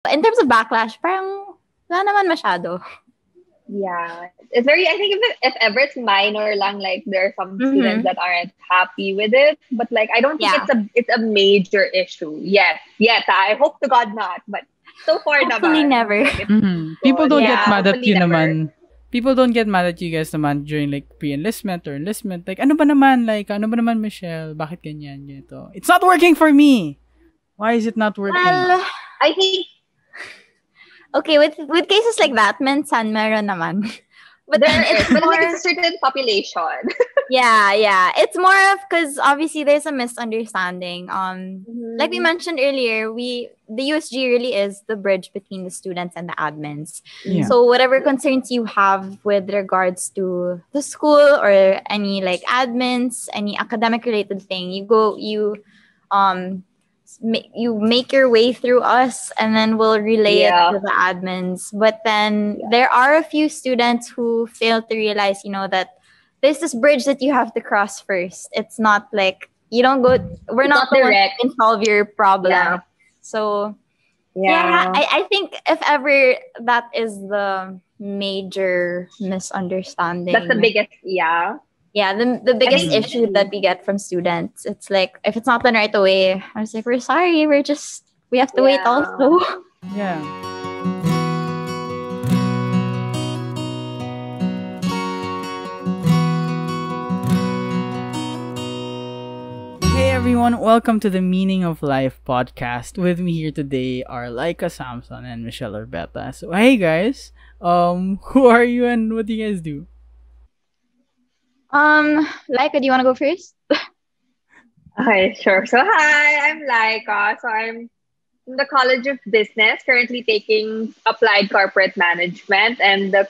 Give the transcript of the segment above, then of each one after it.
In terms of backlash, parang wala naman masyado. Yeah. It's very, I think if ever it's minor lang, like there are some students that aren't happy with it. But like I don't think it's a major issue yet. I hope to God not. But so far hopefully naman. never. Like, People don't get mad at you never. naman. People don't get mad at you guys naman during like pre-enlistment or enlistment. Like, ano ba naman, Michelle? Bakit ganyan, ganito? It's not working for me. Why is it not working? Well, I think... Okay, with cases like that, minsan meron naman. But then it's a certain population. Yeah. It's more of because obviously there's a misunderstanding. Like we mentioned earlier, the USG really is the bridge between the students and the admins. Yeah. So whatever concerns you have with regards to the school or any like admins, any academic related thing, you make your way through us and then we'll relay it to the admins. But then there are a few students who fail to realize, that there's this bridge that you have to cross first. It's not like you don't go, we're not the ones who can solve your problem. Yeah. So I think if ever that is the major misunderstanding. That's the biggest, Yeah, the biggest issue that we get from students. It's like, if it's not done right away, I was like, we're sorry, we have to wait also. Yeah. Hey everyone, welcome to the Meaning of Life podcast. With me here today are Lyka, Samson, and Michelle Orbeta. So hey guys, who are you and what do you guys do? Lyka, do you want to go first? Okay, sure. So hi, I'm Lyka. So I'm in the College of Business, currently taking Applied Corporate Management and the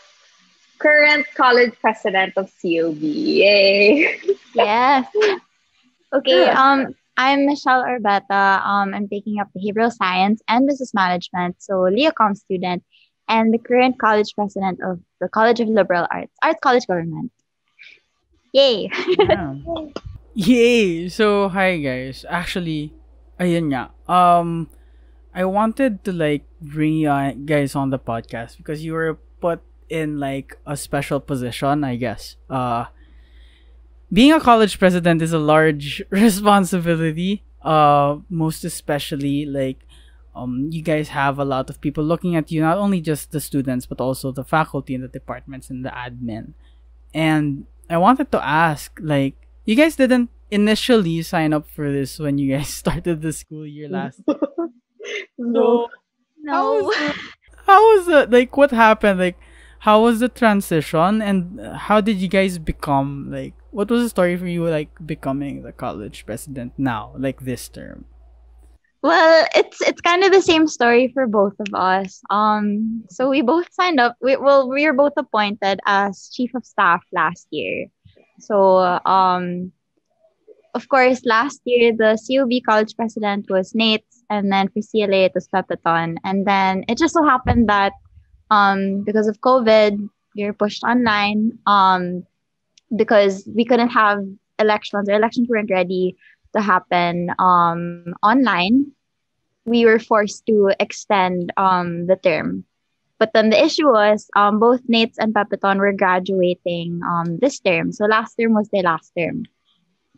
current college president of COB. Yay! Yes. Okay, I'm Michelle Orbeta. I'm taking up Behavioral Science and Business Management, so Leocom student, and the current college president of the College of Liberal Arts, Arts College Government. Yay! Yeah. Yay! So, hi guys. Actually, ayun nga. I wanted to like bring you guys on the podcast because you were put in like a special position, I guess. Being a college president is a large responsibility. Most especially like you guys have a lot of people looking at you, not only just the students but also the faculty and the departments and the admin. And I wanted to ask, like, you guys didn't initially sign up for this when you guys started the school year last year. No. How was it? Like, what happened? Like, how was the transition? And how did you guys become, like, what was the story for you, like, becoming the college president now, like, this term? Well, it's kind of the same story for both of us. So we both signed up. We were both appointed as chief of staff last year. So of course, last year the COB college president was Nate, and then for CLA it was Pepeton, and then it just so happened that because of COVID, we were pushed online. Because we couldn't have elections. Our elections weren't ready to happen online, we were forced to extend the term. But then the issue was both Nates and Pepeton were graduating this term. So last term was their last term.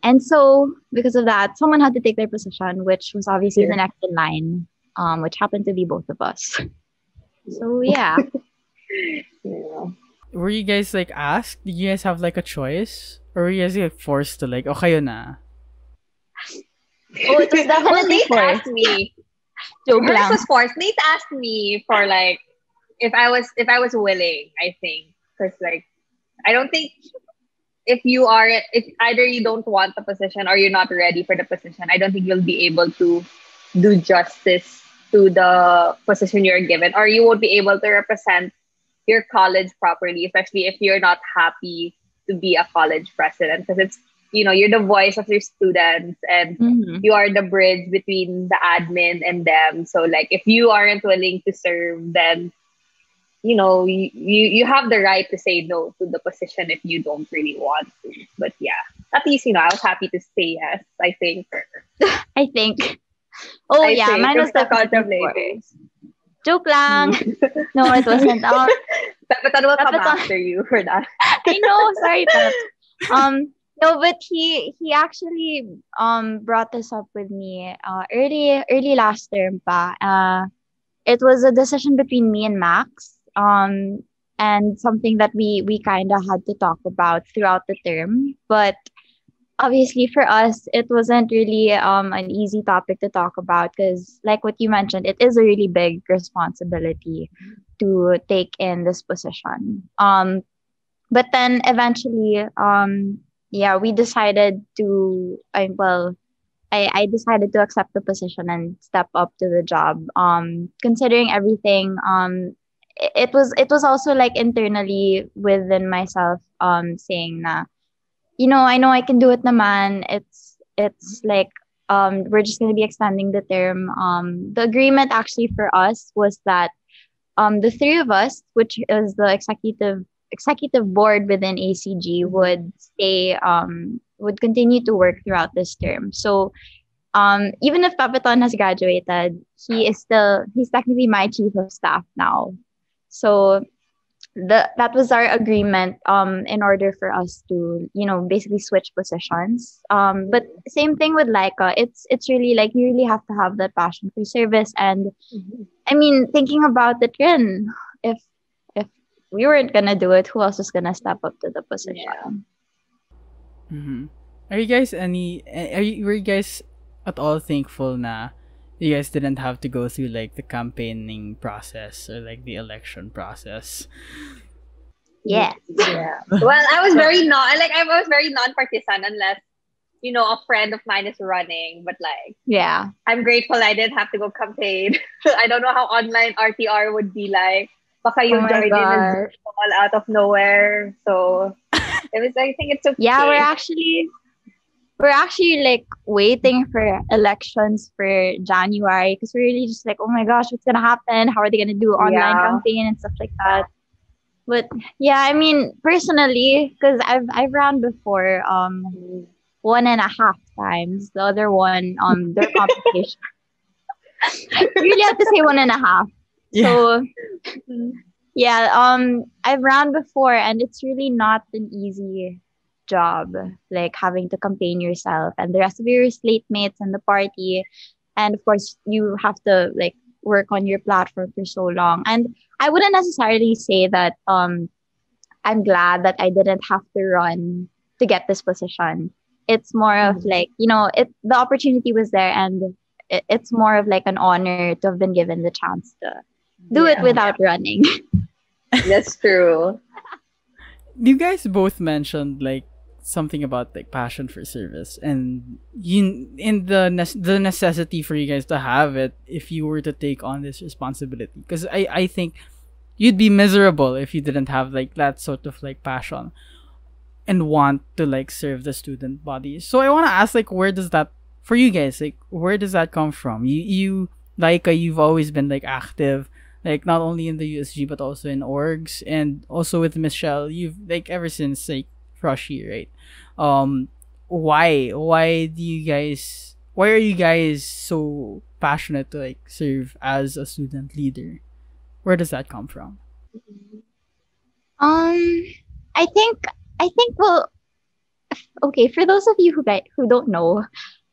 And so because of that, someone had to take their position, which was obviously the next in line, which happened to be both of us. So yeah. Were you guys like asked? Did you guys have like a choice? Or were you guys like forced to like, okay, yun na? Oh, it was definitely forced. Asked me. Yours was forced. Nate asked me for like if I was willing, I think. Because like I don't think if either you don't want the position or you're not ready for the position, I don't think you'll be able to do justice to the position you're given, or you won't be able to represent your college properly, especially if you're not happy to be a college president, because it's, you're the voice of your students and you are the bridge between the admin and them. So like if you aren't willing to serve, then you have the right to say no to the position if you don't really want to. But yeah, at least I was happy to say yes, I think. I think. Oh, I yeah, mine was definitely Joke lang. No, it wasn't. Pepeton will come Pepeton. after you for that. I know, sorry, Peps. No, but he actually brought this up with me early last term pa. It was a decision between me and Max. And something that we kind of had to talk about throughout the term. But obviously for us, it wasn't really an easy topic to talk about because, like what you mentioned, it is a really big responsibility to take in this position. But then eventually, yeah, we decided to. I decided to accept the position and step up to the job. Considering everything, it was also like internally within myself, saying na, I know I can do it naman. It's like we're just gonna be extending the term. The agreement actually for us was that the three of us, which is the executive board within ACG, would continue to work throughout this term. So even if Papaton has graduated, he's technically my chief of staff now. So that was our agreement in order for us to basically switch positions. But same thing with Lyka. It's really like you really have to have that passion for service. And I mean, thinking about it, rin, if we weren't gonna do it, who else is gonna step up to the position? Yeah. Mm-hmm. Were you guys at all thankful na you guys didn't have to go through like the campaigning process or like the election process? Yes. Yeah. Well, I was very non-partisan unless a friend of mine is running. But like, Yeah. I'm grateful I didn't have to go campaign. I don't know how online RTR would be like. Baka you Oh my join in gosh. and all out of nowhere. So I think it's okay. Yeah, we're actually like waiting for elections for January because we're really just like, oh my gosh, what's gonna happen? How are they gonna do online campaign and stuff like that? But yeah, I mean, personally, because I've run before, 1.5 times. The other one, their competition. You really have to say 1.5. Yeah. So yeah, I've ran before, and it's really not an easy job, like having to campaign yourself and the rest of your slate mates and the party. And of course, you have to like work on your platform for so long. And I wouldn't necessarily say that I'm glad that I didn't have to run to get this position. It's more of like, the opportunity was there, and it's more of like an honor to have been given the chance to do it without running. That's true. You guys both mentioned like something about like passion for service and the necessity for you guys to have it if you were to take on this responsibility, because I think you'd be miserable if you didn't have like that sort of like passion and want to like serve the student body. So I want to ask, like, where does that for you guys, like, where does that come from? You like you've always been like active, like not only in the USG but also in orgs, and also with Michelle, you've like ever since like Froshy, right? Why are you guys so passionate to like serve as a student leader? Where does that come from? I think well, okay, for those of you who don't know,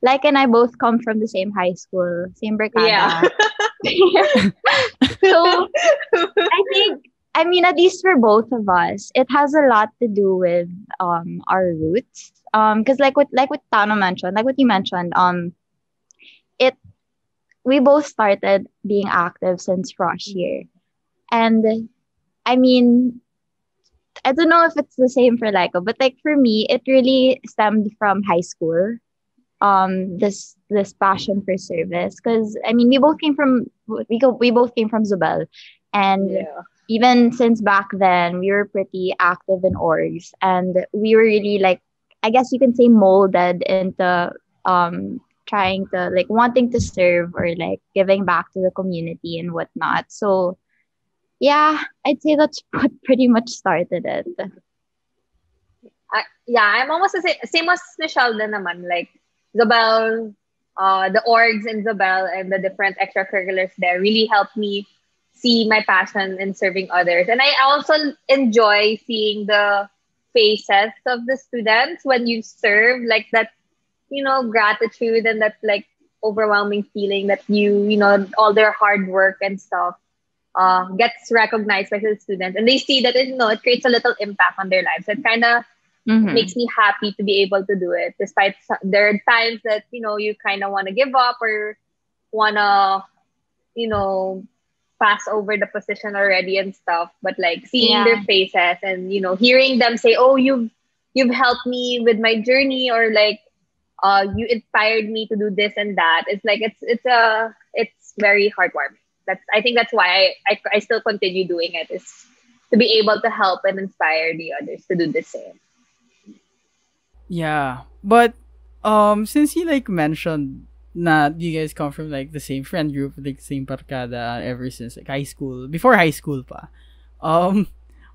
like and I both come from the same high school, same Bricada. Yeah. So I mean, at least for both of us, it has a lot to do with our roots. Because like what Tano mentioned, like what you mentioned, it we both started being active since Frosh year. And I mean, I don't know if it's the same for Lyko, but like for me, it really stemmed from high school. This passion for service, because I mean, we both came from Zubel, and even since back then, we were pretty active in orgs, and we were really like, I guess you can say, molded into trying to like wanting to serve or like giving back to the community and whatnot. So yeah, I'd say that's what pretty much started it. I'm almost the same as Michelle din naman. Like Zobel, the orgs in Zobel and the different extracurriculars there really helped me see my passion in serving others. And I also enjoy seeing the faces of the students when you serve, like that, gratitude and that like overwhelming feeling that all their hard work and stuff gets recognized by the students, and they see that it creates a little impact on their lives. It kind of makes me happy to be able to do it, despite there are times that you kind of want to give up or want to pass over the position already and stuff. But like seeing their faces and hearing them say, "Oh, you've helped me with my journey," or like you inspired me to do this and that. It's like it's very heartwarming. I think that's why I still continue doing it, is to be able to help and inspire the others to do the same. Yeah. But since you like mentioned that you guys come from like the same friend group, like same barkada ever since like high school, before high school pa.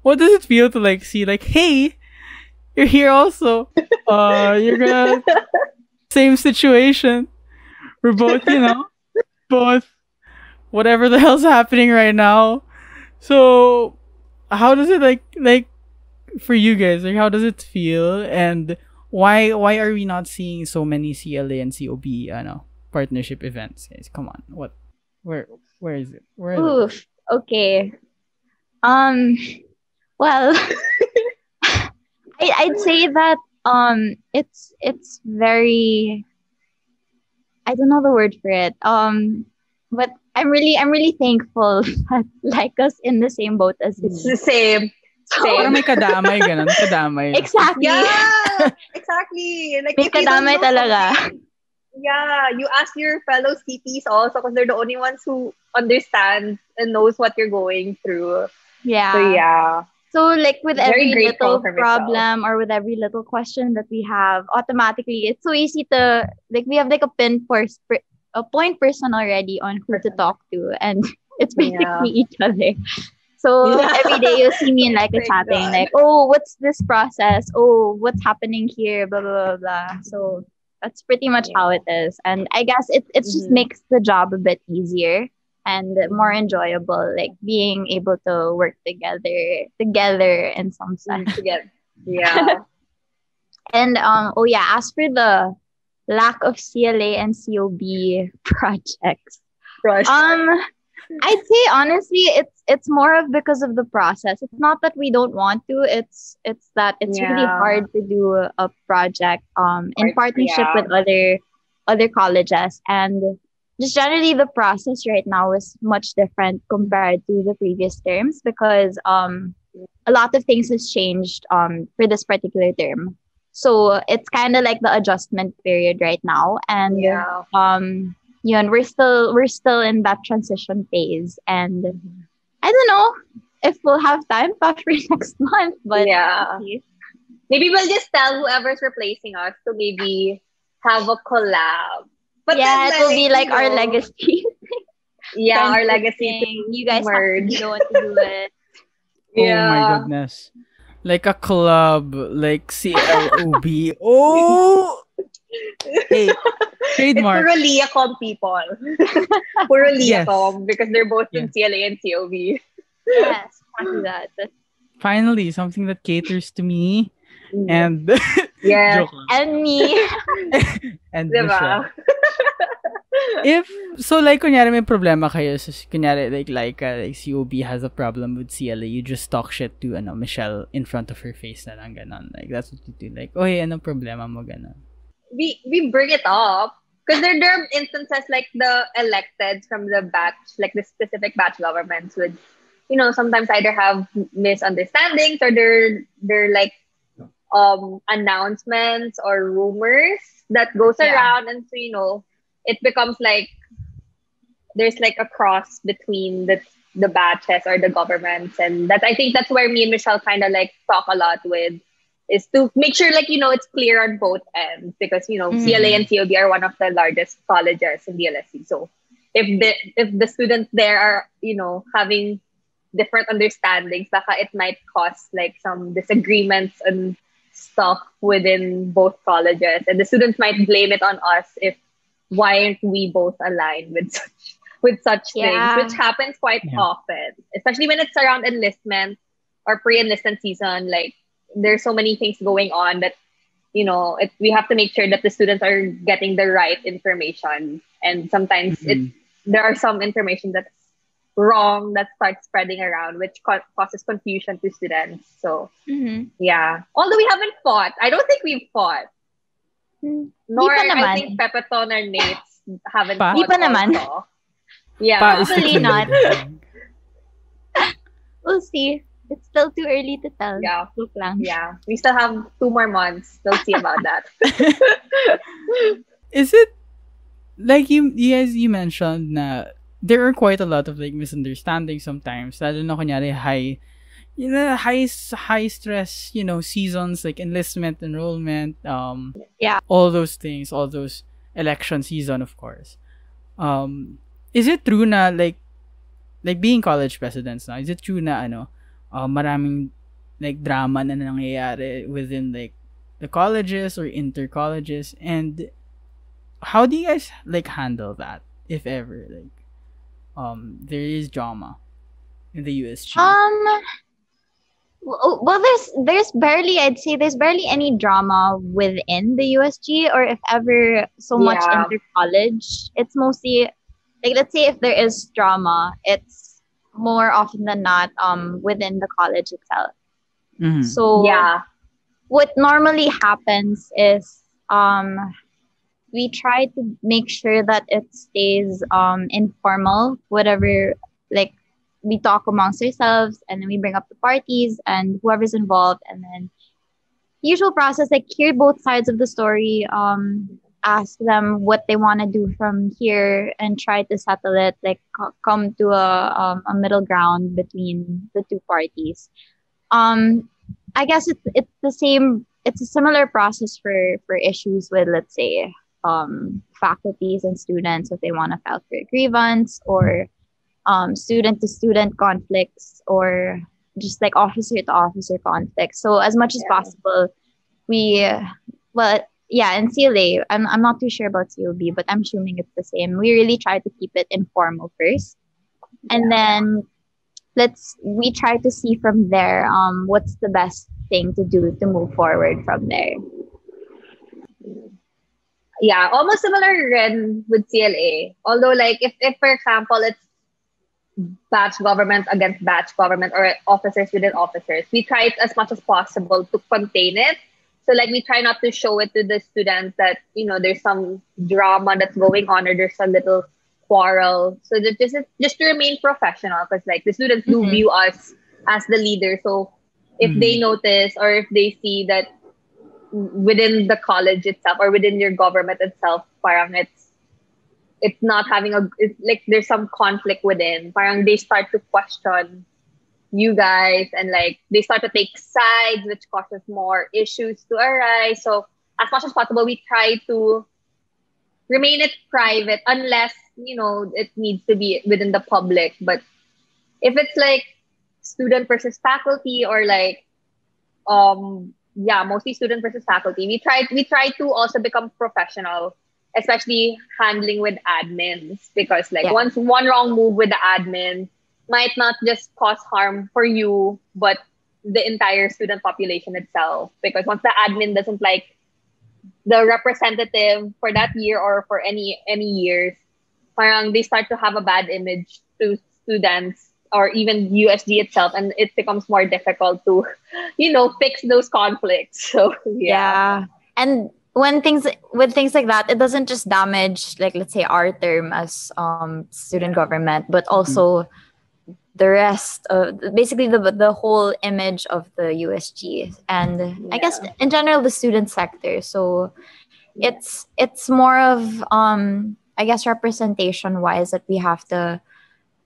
What does it feel to like see like, hey, you're here also. You're gonna same situation. We're both, both whatever the hell's happening right now. So how does it like for you guys? Like how does it feel, and why are we not seeing so many CLA and COB partnership events, guys? Come on. Where is it? Where is Oof. Okay. Well, I'd say that it's very, I don't know the word for it. But I'm really thankful that like us in the same boat as me. It's the same. Parang may kadamay, ganun. Kadamay. Exactly. Yeah, exactly. Like May if you don't kadamay know talaga. something, yeah, you ask your fellow CPs also, because they're the only ones who understand and knows what you're going through. Yeah. So yeah. So like with Very every grateful little for myself. problem or with every little question that we have, automatically it's so easy to like we have like a point person already on who to talk to, and it's basically each other. So every day you see me and like Thank chatting, God. like, oh, what's this process? Oh, what's happening here? Blah blah blah blah. So that's pretty much how it is, and I guess it just makes the job a bit easier and more enjoyable, like being able to work together in some sense. Together. Yeah. And as for the lack of CLA and COB projects, I'd say honestly it's more of because of the process. It's not that we don't want to, it's that it's really hard to do a project in partnership with other colleges, and just generally the process right now is much different compared to the previous terms, because a lot of things has changed for this particular term. So it's kind of like the adjustment period right now, and and we're still in that transition phase, and I don't know if we'll have time for next month, but maybe we'll just tell whoever's replacing us to maybe have a collab. But yeah, it will be like our legacy. Yeah, our legacy. You guys have to be the one to do it. Oh my goodness. Like a club, like CLOB. Oh! Hey, trademark. It's puro Liacom people. Puro Liacom, because they're both in CLA and COB. Yes, exactly that. Finally, something that caters to me and and me and Michelle. If so, like kunyari may problema kayo, so kunyari like like COB has a problem with CLA, you just talk shit to Michelle in front of her face na lang ganon. Like that's what you do. Like, oh hey, anong problema mo ganon? We bring it up because there are instances like the electeds from the batch, like the specific batch governments would, sometimes either have misunderstandings or they're like announcements or rumors that goes around, and so it becomes like there's like a cross between the batches or the governments, and I think that's where me and Michelle kind of like talk a lot with, is to make sure like it's clear on both ends, because CLA and COB are one of the largest colleges in the LSE. So if the students there are having different understandings, baka it might cause like some disagreements and stuff within both colleges, and the students might blame it on us if why aren't we both aligned with with such things, Yeah. which happens quite often, especially when it's around enlistment or pre-enlistment season. Like, there's so many things going on that, we have to make sure that the students are getting the right information. And sometimes there are some information that's wrong that starts spreading around, which causes confusion to students. So, yeah. Although we haven't fought, I don't think we've fought. Nor Di pa I naman. think Pepeton or Nates haven't Pa. fought Di pa naman. also. Yeah. Pa is the Hopefully key. not. We'll see. It's still too early to tell. Yeah. Look lang. Yeah. We still have 2 more months. We'll see about that. Is it like you guys you mentioned na there are quite a lot of like misunderstandings sometimes, lalo na kunyari high stress, seasons like enlistment, enrollment, all those things, all those election season, of course. Is it true na like being college presidents now, is it true na maraming like drama na nangyayari within like the colleges or inter-colleges, and how do you guys like handle that if ever like there is drama in the USG? Well, there's barely, I'd say there's barely any drama within the USG, or if ever so much inter college. It's mostly like, let's say if there is drama, it's more often than not within the college itself. So what normally happens is we try to make sure that it stays informal, whatever, like we talk amongst ourselves, and then we bring up the parties and whoever's involved, and then usual process, like hear both sides of the story, ask them what they want to do from here, and try to settle it, like come to a middle ground between the two parties. I guess it's the same. It's a similar process for issues with, let's say, faculties and students if they want to file for a grievance, or student to student conflicts, or just like officer to officer conflicts. So as much as possible, we in CLA, I'm not too sure about COB, but I'm assuming it's the same. We really try to keep it informal first, and then we try to see from there what's the best thing to do to move forward from there. Yeah, almost similar rin with CLA. Although, like, if for example, it's batch government against batch government, or officers within officers, we try it as much as possible to contain it. So, like, we try not to show it to the students that, there's some drama that's going on, or there's a little quarrel. So that just to remain professional, because, like, the students do view us as the leader. So if they notice, or if they see that within the college itself or within your government itself, parang it's not having it's like there's some conflict within, parang they start to question you guys, and like they start to take sides, which causes more issues to arise. So as much as possible, we try to remain it private, unless it needs to be within the public. But if it's like student versus faculty, or like mostly student versus faculty, we try to also become professional, especially handling with admins, because like once one wrong move with the admin might not just cause harm for you, but the entire student population itself. Because once the admin doesn't like the representative for that year, or for any years, parang they start to have a bad image to students, or even USG itself, and it becomes more difficult to, fix those conflicts. So and when things like that, it doesn't just damage, like, let's say, our term as student government, but also the rest of basically the whole image of the USG, and I guess in general the student sector. So it's more of I guess representation wise that we have to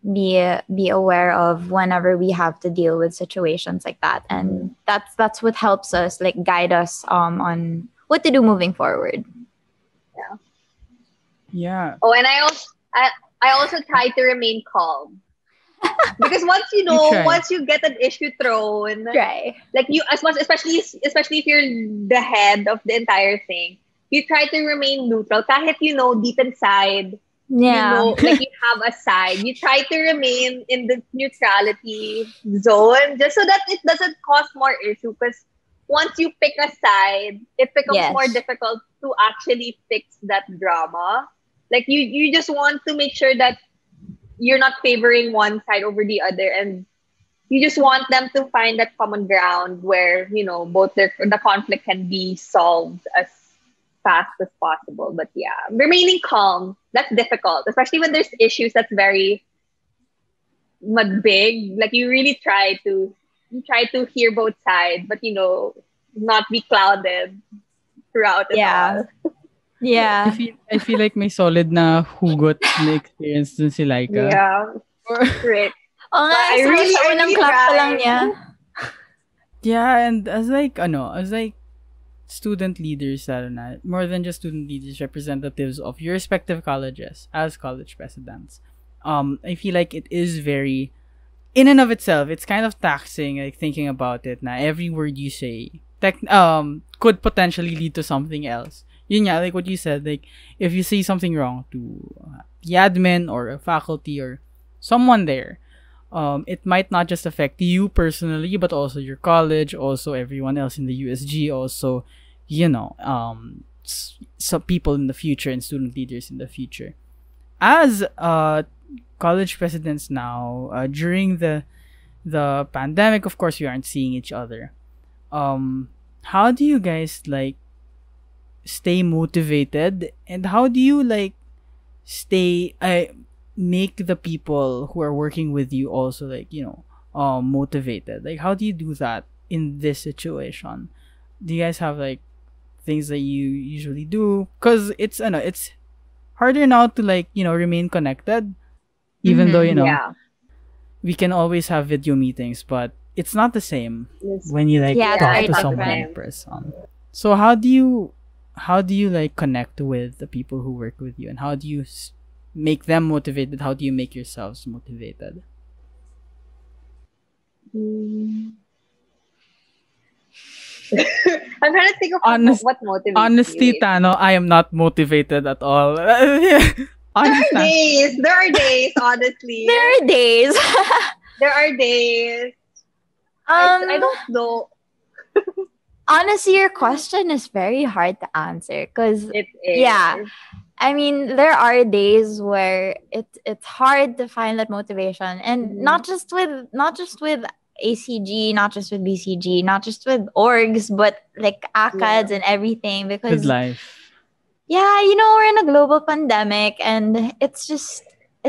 be aware of whenever we have to deal with situations like that, and that's what helps us, like, guide us on what to do moving forward. Oh, and I also try to remain calm. Because once you get an issue thrown, like you, as much, especially if you're the head of the entire thing, you try to remain neutral. Kahit deep inside, like you have a side. You try to remain in the neutrality zone just so that it doesn't cause more issue. Because once you pick a side, it becomes more Yes. difficult to actually fix that drama. Like you just want to make sure that you're not favoring one side over the other, and you just want them to find that common ground where both the conflict can be solved as fast as possible. But yeah, remaining calm, that's difficult, especially when there's issues that's very big. Like you try to hear both sides, but not be clouded throughout it Yeah. all. I Yeah. feel I feel like may solid na hugot na experience dun si Lyka. Yeah, Or great. Oo But nga, I really, sa I unang really clap pa lang tried. niya. yeah, and as like student leaders, lalo na, more than just student leaders, representatives of your respective colleges as college presidents. I feel like it is very, in and of itself, it's kind of taxing, like thinking about it. Na every word you say, could potentially lead to something else. Yun nga, like what you said, like if you say something wrong to the admin or a faculty or someone there, it might not just affect you personally, but also your college, also everyone else in the USG, also, some people in the future and student leaders in the future. As college presidents now, during the pandemic, of course, we aren't seeing each other. How do you guys like stay motivated, and how do you like stay make the people who are working with you also like motivated? Like how do you do that in this situation? Do you guys have like things that you usually do? Because it's harder now to like remain connected, even though Mhm. Yeah. we can always have video meetings, but it's not the same It's, when you like Yeah, it's yeah, talk very it's to not the someone in different. same. person. So how do you like connect with the people who work with you, and how do you make them motivated? How do you make yourselves motivated? Hmm. I'm trying to think of Honest, what motivates Honestly, you. Tano, I am not motivated at all. There Honest, are days. There are days, honestly. There are days. There are days. I um, don't know. Honestly, your question is very hard to answer because, It yeah, is. I mean, there are days where it's hard to find that motivation, and Mhm. not just with ACG, not just with BCG, not just with orgs, but like Yeah. ACADS and everything. with Because life. yeah, we're in a global pandemic, and it's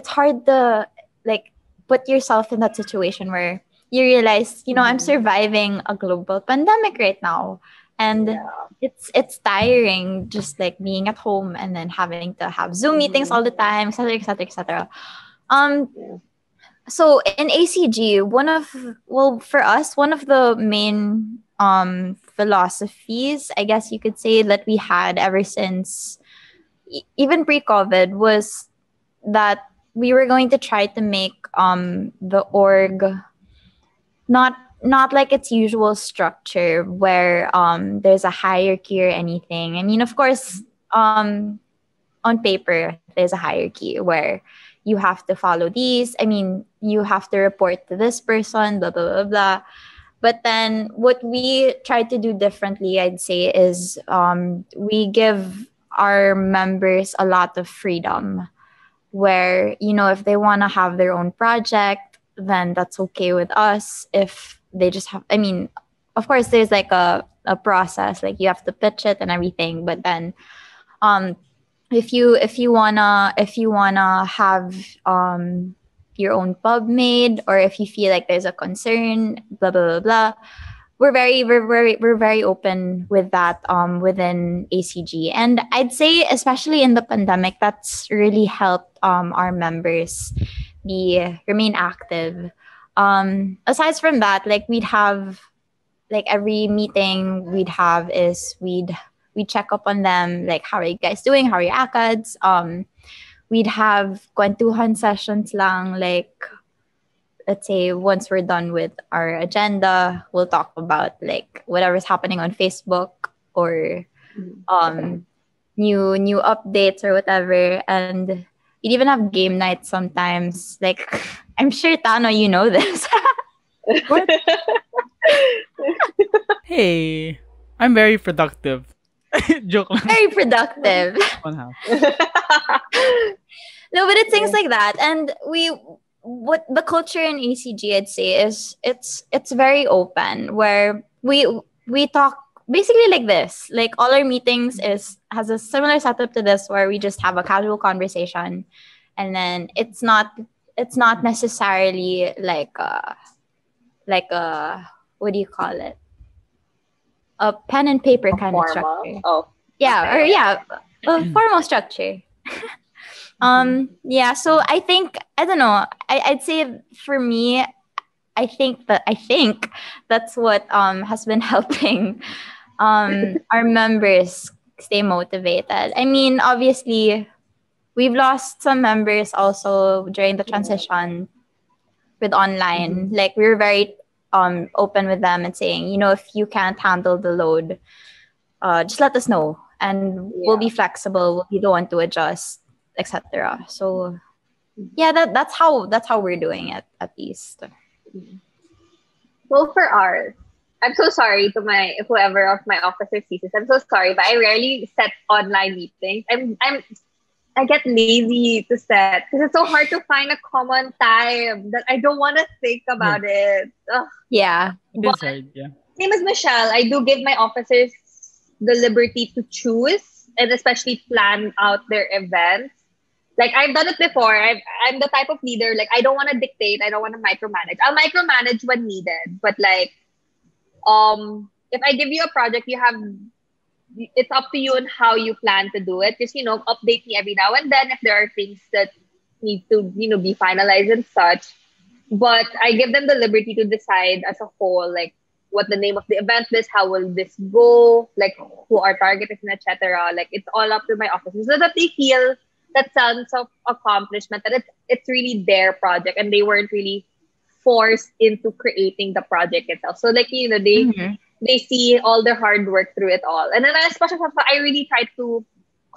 hard to like put yourself in that situation where you realize, I'm Mhm. surviving a global pandemic right now, and Yeah. it's tiring just like being at home and then having to have Zoom meetings all Mhm. the time, etc., etc., etc. Um, Yeah. so in ACG, for us, one of the main philosophies, I guess you could say, that we had ever since even pre-COVID was that we were going to try to make the org not not like its usual structure where there's a hierarchy or anything. I mean, of course, on paper there's a hierarchy where you have to follow these. I mean, you have to report to this person, blah blah blah blah. But then what we try to do differently, I'd say, is we give our members a lot of freedom where, if they want to have their own project, then that's okay with us. If they just have, I mean, of course, there's like a process, like you have to pitch it and everything. But then um, if you wanna have your own pub made, or if you feel like there's a concern, blah blah blah blah, we're very open with that within ACG. And I'd say, especially in the pandemic, that's really helped our members remain active. Aside from that, like we'd have, like every meeting we'd have is we'd check up on them, like how are you guys doing, how are your ACADS. We'd have kwentuhan sessions lang, like let's say once we're done with our agenda, we'll talk about like whatever's happening on Facebook, or Mhm. um new updates or whatever. And we'd even have game nights sometimes. Like, I'm sure Tano, you know this. What? Hey, I'm very productive. Joke lang. Very productive. One half. No, but it's things like that. And what the culture in ACG, I'd say, is it's very open, where we talk basically like this. Like, all our meetings has a similar setup to this, where we just have a casual conversation, and then it's not necessarily like a what do you call it? A pen and paper kind of Formal. structure. Oh. Yeah, or yeah, a formal structure. Yeah, so I think, I don't know, I'd say for me, I think that's what has been helping our members stay motivated. I mean, obviously we've lost some members also during the transition with online. Like, we were very open with them and saying, if you can't handle the load, just let us know, and we'll be flexible. We'll be the one to adjust, etc. So yeah, that's how we're doing it, at least. Well, for ours, I'm so sorry to my whoever of my officer sees this. I'm so sorry, but I rarely set online meetings. I get lazy to set because it's so hard to find a common time that I don't want to think about it. Ugh. Yeah. It's hard, yeah. Same as Michelle, I do give my officers the liberty to choose and especially plan out their events. Like, I've done it before. I'm the type of leader, like, I don't want to dictate. I don't want to micromanage. I'll micromanage when needed. But like, if I give you a project, it's up to you on how you plan to do it. Just, update me every now and then if there are things that need to, be finalized and such. But I give them the liberty to decide as a whole, like, what the name of the event is, how will this go, like, who our target is, and etc. Like, it's all up to my officers so that they feel that sense of accomplishment, that it's really their project and they weren't really forced into creating the project itself. So, like, they see all their hard work through it all. And then, especially, I really try to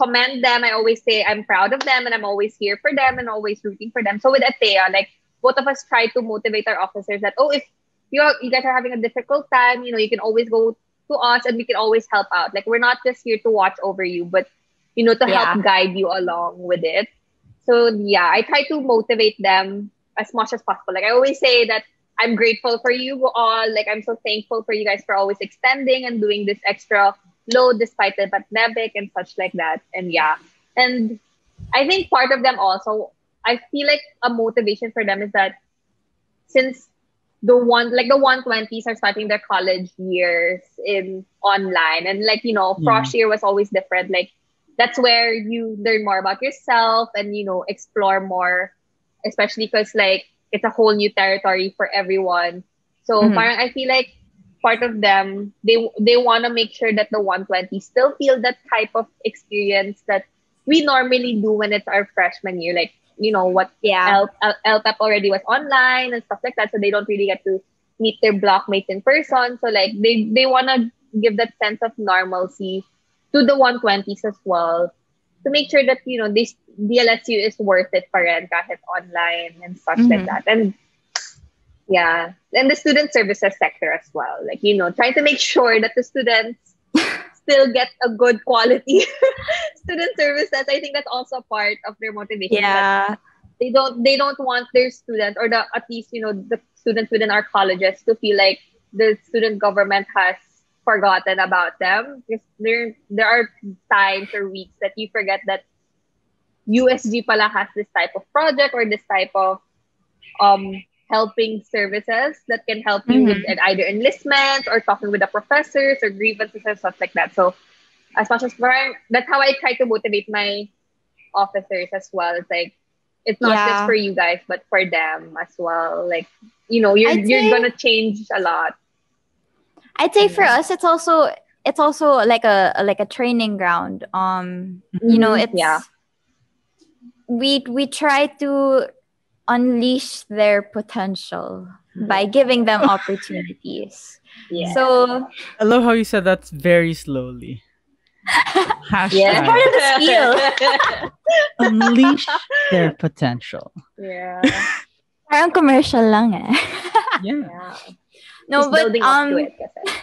commend them. I always say I'm proud of them and I'm always here for them and always rooting for them. So with Atea, like, both of us try to motivate our officers that, if you guys are having a difficult time, you can always go to us and we can always help out. Like, we're not just here to watch over you, but, to help guide you along with it. So yeah, I try to motivate them as much as possible. Like, I always say that I'm grateful for you all. Like, I'm so thankful for you guys for always extending and doing this extra load despite the pandemic and such like that. And yeah, and I think part of them also, I feel like a motivation for them is that since the 120s are starting their college years in online, and like, frosh year was always different. Like, that's where you learn more about yourself and, explore more, especially because, like, it's a whole new territory for everyone. So parang I feel like part of them, they want to make sure that the 120 still feel that type of experience that we normally do when it's our freshman year. Like, LPEP already was online and stuff like that, so they don't really get to meet their blockmates in person. So like they want to give that sense of normalcy to the 120s as well, to make sure that this DLSU is worth it pa rin kahit online and such like that. And yeah, and the student services sector as well, like trying to make sure that the students still get a good quality student services. I think that's also part of their motivation. Yeah, they don't want their students, or at least the students within our colleges, to feel like the student government has forgotten about them. Because there are times or weeks that you forget that USG pala has this type of project or this type of helping services that can help you with either enlistment or talking with the professors or grievances and stuff like that. So as much as that's how I try to motivate my officers as well. It's like, it's not just for you guys, but for them as well. Like, you're gonna change a lot. I'd say for us, it's also like a training ground. It's we try to unleash their potential by giving them opportunities. Yeah. So I love how you said that's very slowly. Yeah. That's part Hashtag of the spiel. unleash their potential. Yeah. Parang commercial lang eh. Yeah. Yeah. No, He's but building up to it. Kasi.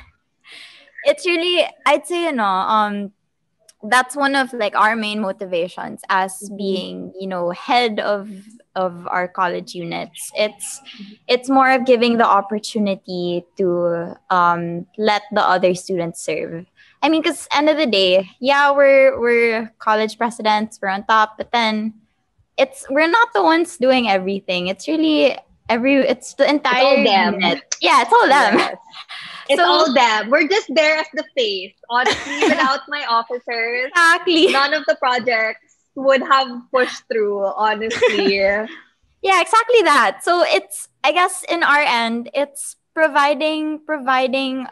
it's really, I'd say, that's one of like our main motivations as Mhm. being, head of our college units. It's more of giving the opportunity to let the other students serve. I mean, because end of the day, yeah, we're college presidents, we're on top, but then we're not the ones doing everything. It's really it's the It's all entire them. unit. Yeah, it's all them. Yes. It's So all them. We're just there as the face. Honestly, without my officers, exactly. none of the projects would have pushed through, honestly. Yeah, exactly that. So it's, I guess, in our end, it's providing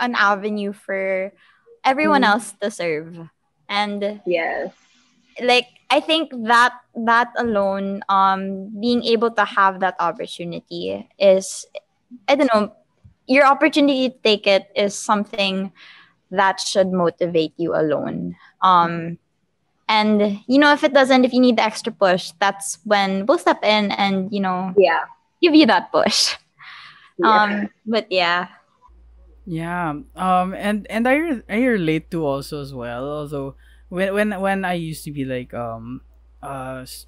an avenue for everyone Mm, else to serve. And yes. like I think that alone, being able to have that opportunity is, I don't know, your opportunity to take it is something that should motivate you alone. And if it doesn't, if you need the extra push, that's when we'll step in and Yeah. give you that push. Yeah. But yeah. Yeah. And I relate to also as well. Although when I used to be like uh s-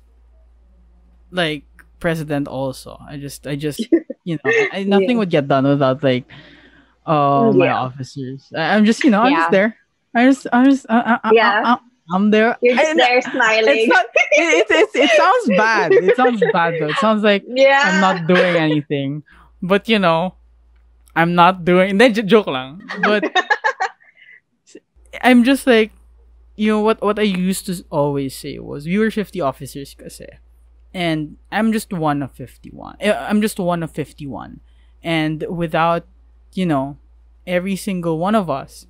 like president also, I just nothing Yeah. would get done without like my Yeah. officers. I'm just Yeah. there. Yeah. I'm there. You're just there It's smiling. not. It sounds bad. It sounds bad though. It sounds like I'm Yeah. not doing anything. But I'm not doing. Hindi, joke lang. But I'm just like, what I used to always say was we were 50 officers kasi. And I'm just one of 51. I'm just one of 51. And without, you know, every single one of us,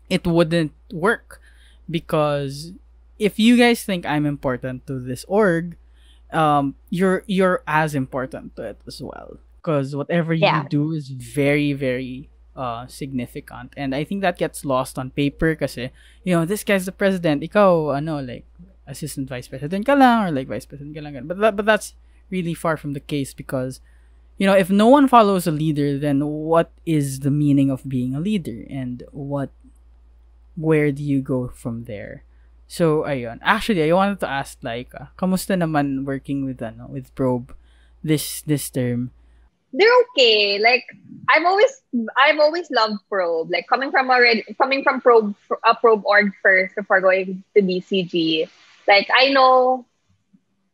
it wouldn't work. Because if you guys think I'm important to this org, you're as important to it as well. Because whatever you Yeah. do is very, very significant. And I think that gets lost on paper kasi, this guy's the president, ikaw, like, assistant vice president ka lang, or like vice president ka lang. But that's really far from the case because, if no one follows a leader, then what is the meaning of being a leader? And where do you go from there? So, ayun. Actually, I wanted to ask Laika, kamusta naman working with Probe this term? They're okay. Like I've always loved Probe. Like coming from Probe org first before going to BCG. Like I know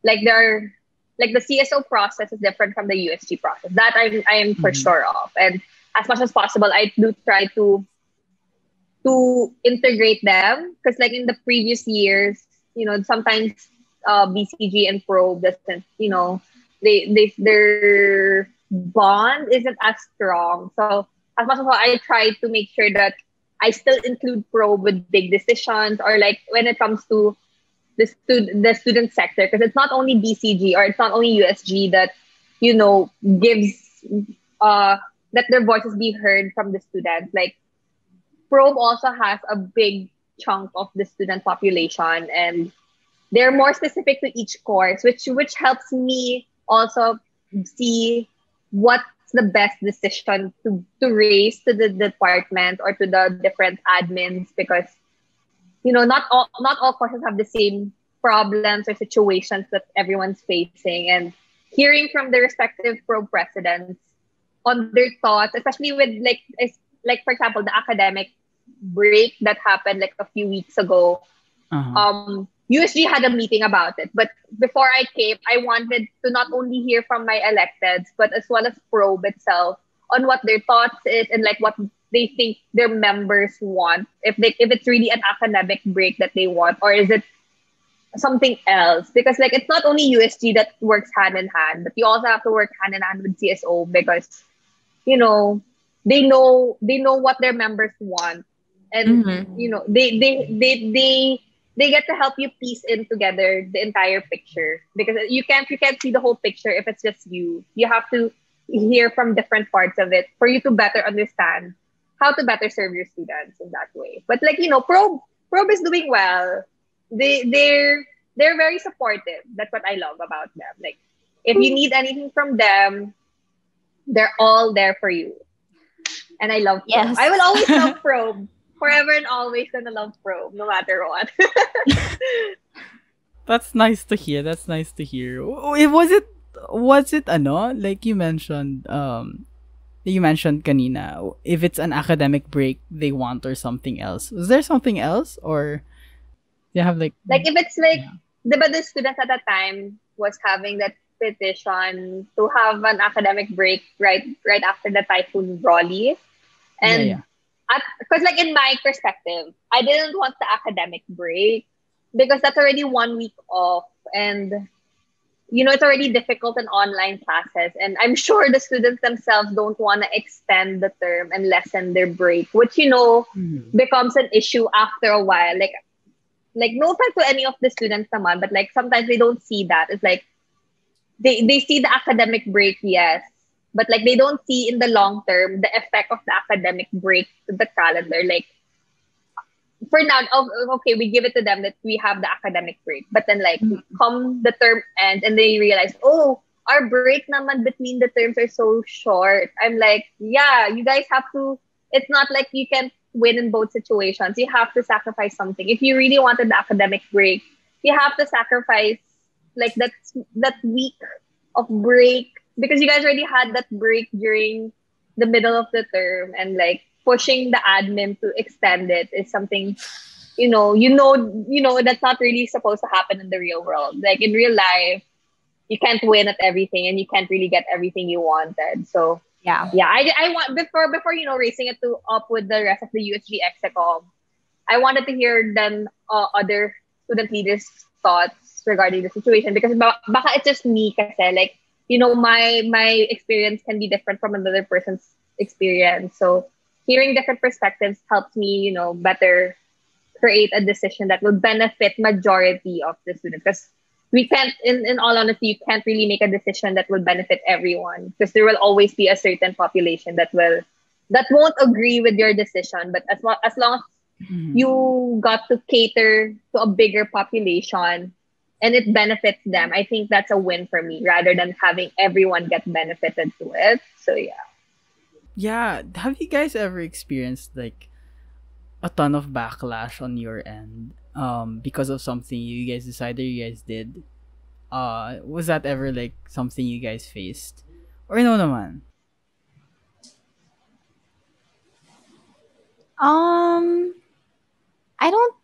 like there are like the CSO process is different from the USG process. That I am for Mm-hmm. sure of. And as much as possible I do try to integrate them because like in the previous years, sometimes BCG and Probe doesn't, their bond isn't as strong. So as much as I try to make sure that I still include Probe with big decisions or like when it comes to the student sector because it's not only BCG or it's not only USG that gives uh that their voices be heard from the students. Like Probe also has a big chunk of the student population and they're more specific to each course, which helps me also see what's the best decision to raise to the department or to the different admins because not all courses have the same problems or situations that everyone's facing and hearing from the respective pro presidents on their thoughts, especially with like for example the academic break that happened like a few weeks ago. Uh-huh. USG had a meeting about it, but before I came, I wanted to not only hear from my electeds, but as well as Probe itself on what their thoughts is and like what they think their members want. If it's really an academic break that they want, or is it something else? Because like it's not only USG that works hand in hand, but you also have to work hand in hand with CSO because you know they know what their members want and Mm-hmm. they get to help you piece in together the entire picture because you can't see the whole picture if it's just you have to hear from different parts of it for you to better understand how to better serve your students in that way. But like probe Probe is doing well. They're very supportive. That's what I love about them. Like, if you need anything from them, they're all there for you. And I love Probe. Yes. I will always love Probe. Forever and always gonna love Probe, no matter what. That's nice to hear. That's nice to hear. Was it like you mentioned kanina, if it's an academic break they want or something else. Was there something else, or they have like Like, if it's like, yeah. diba, the students at that time was having that petition to have an academic break right after the typhoon Rolly. Yeah. And because, like, in my perspective, I didn't want the academic break because that's already 1 week off, and it's already difficult in online classes, and I'm sure the students themselves don't want to extend the term and lessen their break, which Mhm. becomes an issue after a while. Like, no offense to any of the students naman, but like sometimes they don't see that. It's like they see the academic break, yes, but like they don't see in the long term the effect of the academic break to the calendar. Like, for now, okay, we give it to them that we have the academic break, but then like come the term ends and they realize, oh, our break naman between the terms are so short. I'm like, yeah, you guys have to. It's not like you can win in both situations. You have to sacrifice something. If you really wanted the academic break, you have to sacrifice like that week of break, because you guys already had that break during the middle of the term, and like pushing the admin to extend it is something that's not really supposed to happen in the real world. Like, in real life, you can't win at everything and you can't really get everything you wanted. So Yeah. yeah, I want, before racing it to up with the rest of the USG Execom, I wanted to hear them other student leaders' thoughts regarding the situation, because baka it's just me kasi, like, my experience can be different from another person's experience. So hearing different perspectives helps me, better create a decision that will benefit majority of the students. Because we can't, in all honesty, you can't really make a decision that will benefit everyone, because there will always be a certain population that won't agree with your decision. But as long as Mhm. you got to cater to a bigger population and it benefits them, I think that's a win for me, rather than having everyone get benefited to it. So yeah. Yeah, have you guys ever experienced like a ton of backlash on your end because of something you guys decided you guys did? Was that ever like something you guys faced? Or no naman? Um, I don't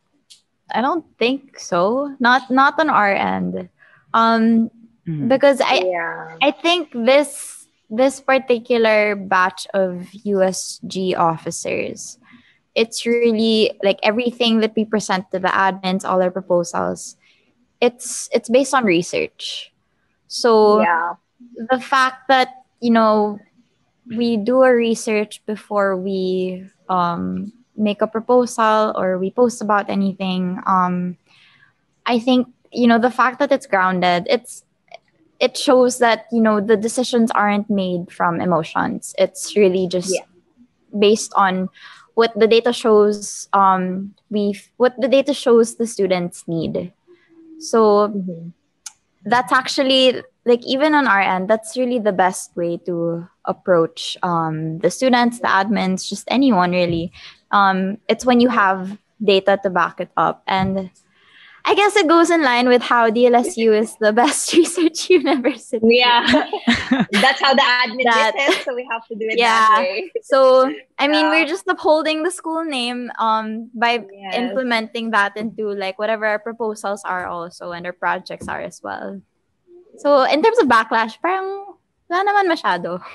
I don't think so. Not on our end. Um, Mhm. because Yeah. I think this particular batch of USG officers, it's really like everything that we present to the admins, all our proposals, it's based on research. So Yeah. the fact that we do a research before we make a proposal or we post about anything, I think the fact that it's grounded, it shows that the decisions aren't made from emotions. It's really just Yeah. based on what the data shows. What the data shows the students need. So Mm-hmm. that's actually, like, even on our end, that's really the best way to approach the students, the admins, just anyone really. It's when you have data to back it up. And I guess it goes in line with how DLSU is the best research university. Yeah. That's how the admin That did it, so we have to do it that yeah. way. So I mean, Yeah. we're just upholding the school name by Yes. implementing that into like whatever our proposals are also, and our projects are as well. So in terms of backlash, parang wala naman masyado.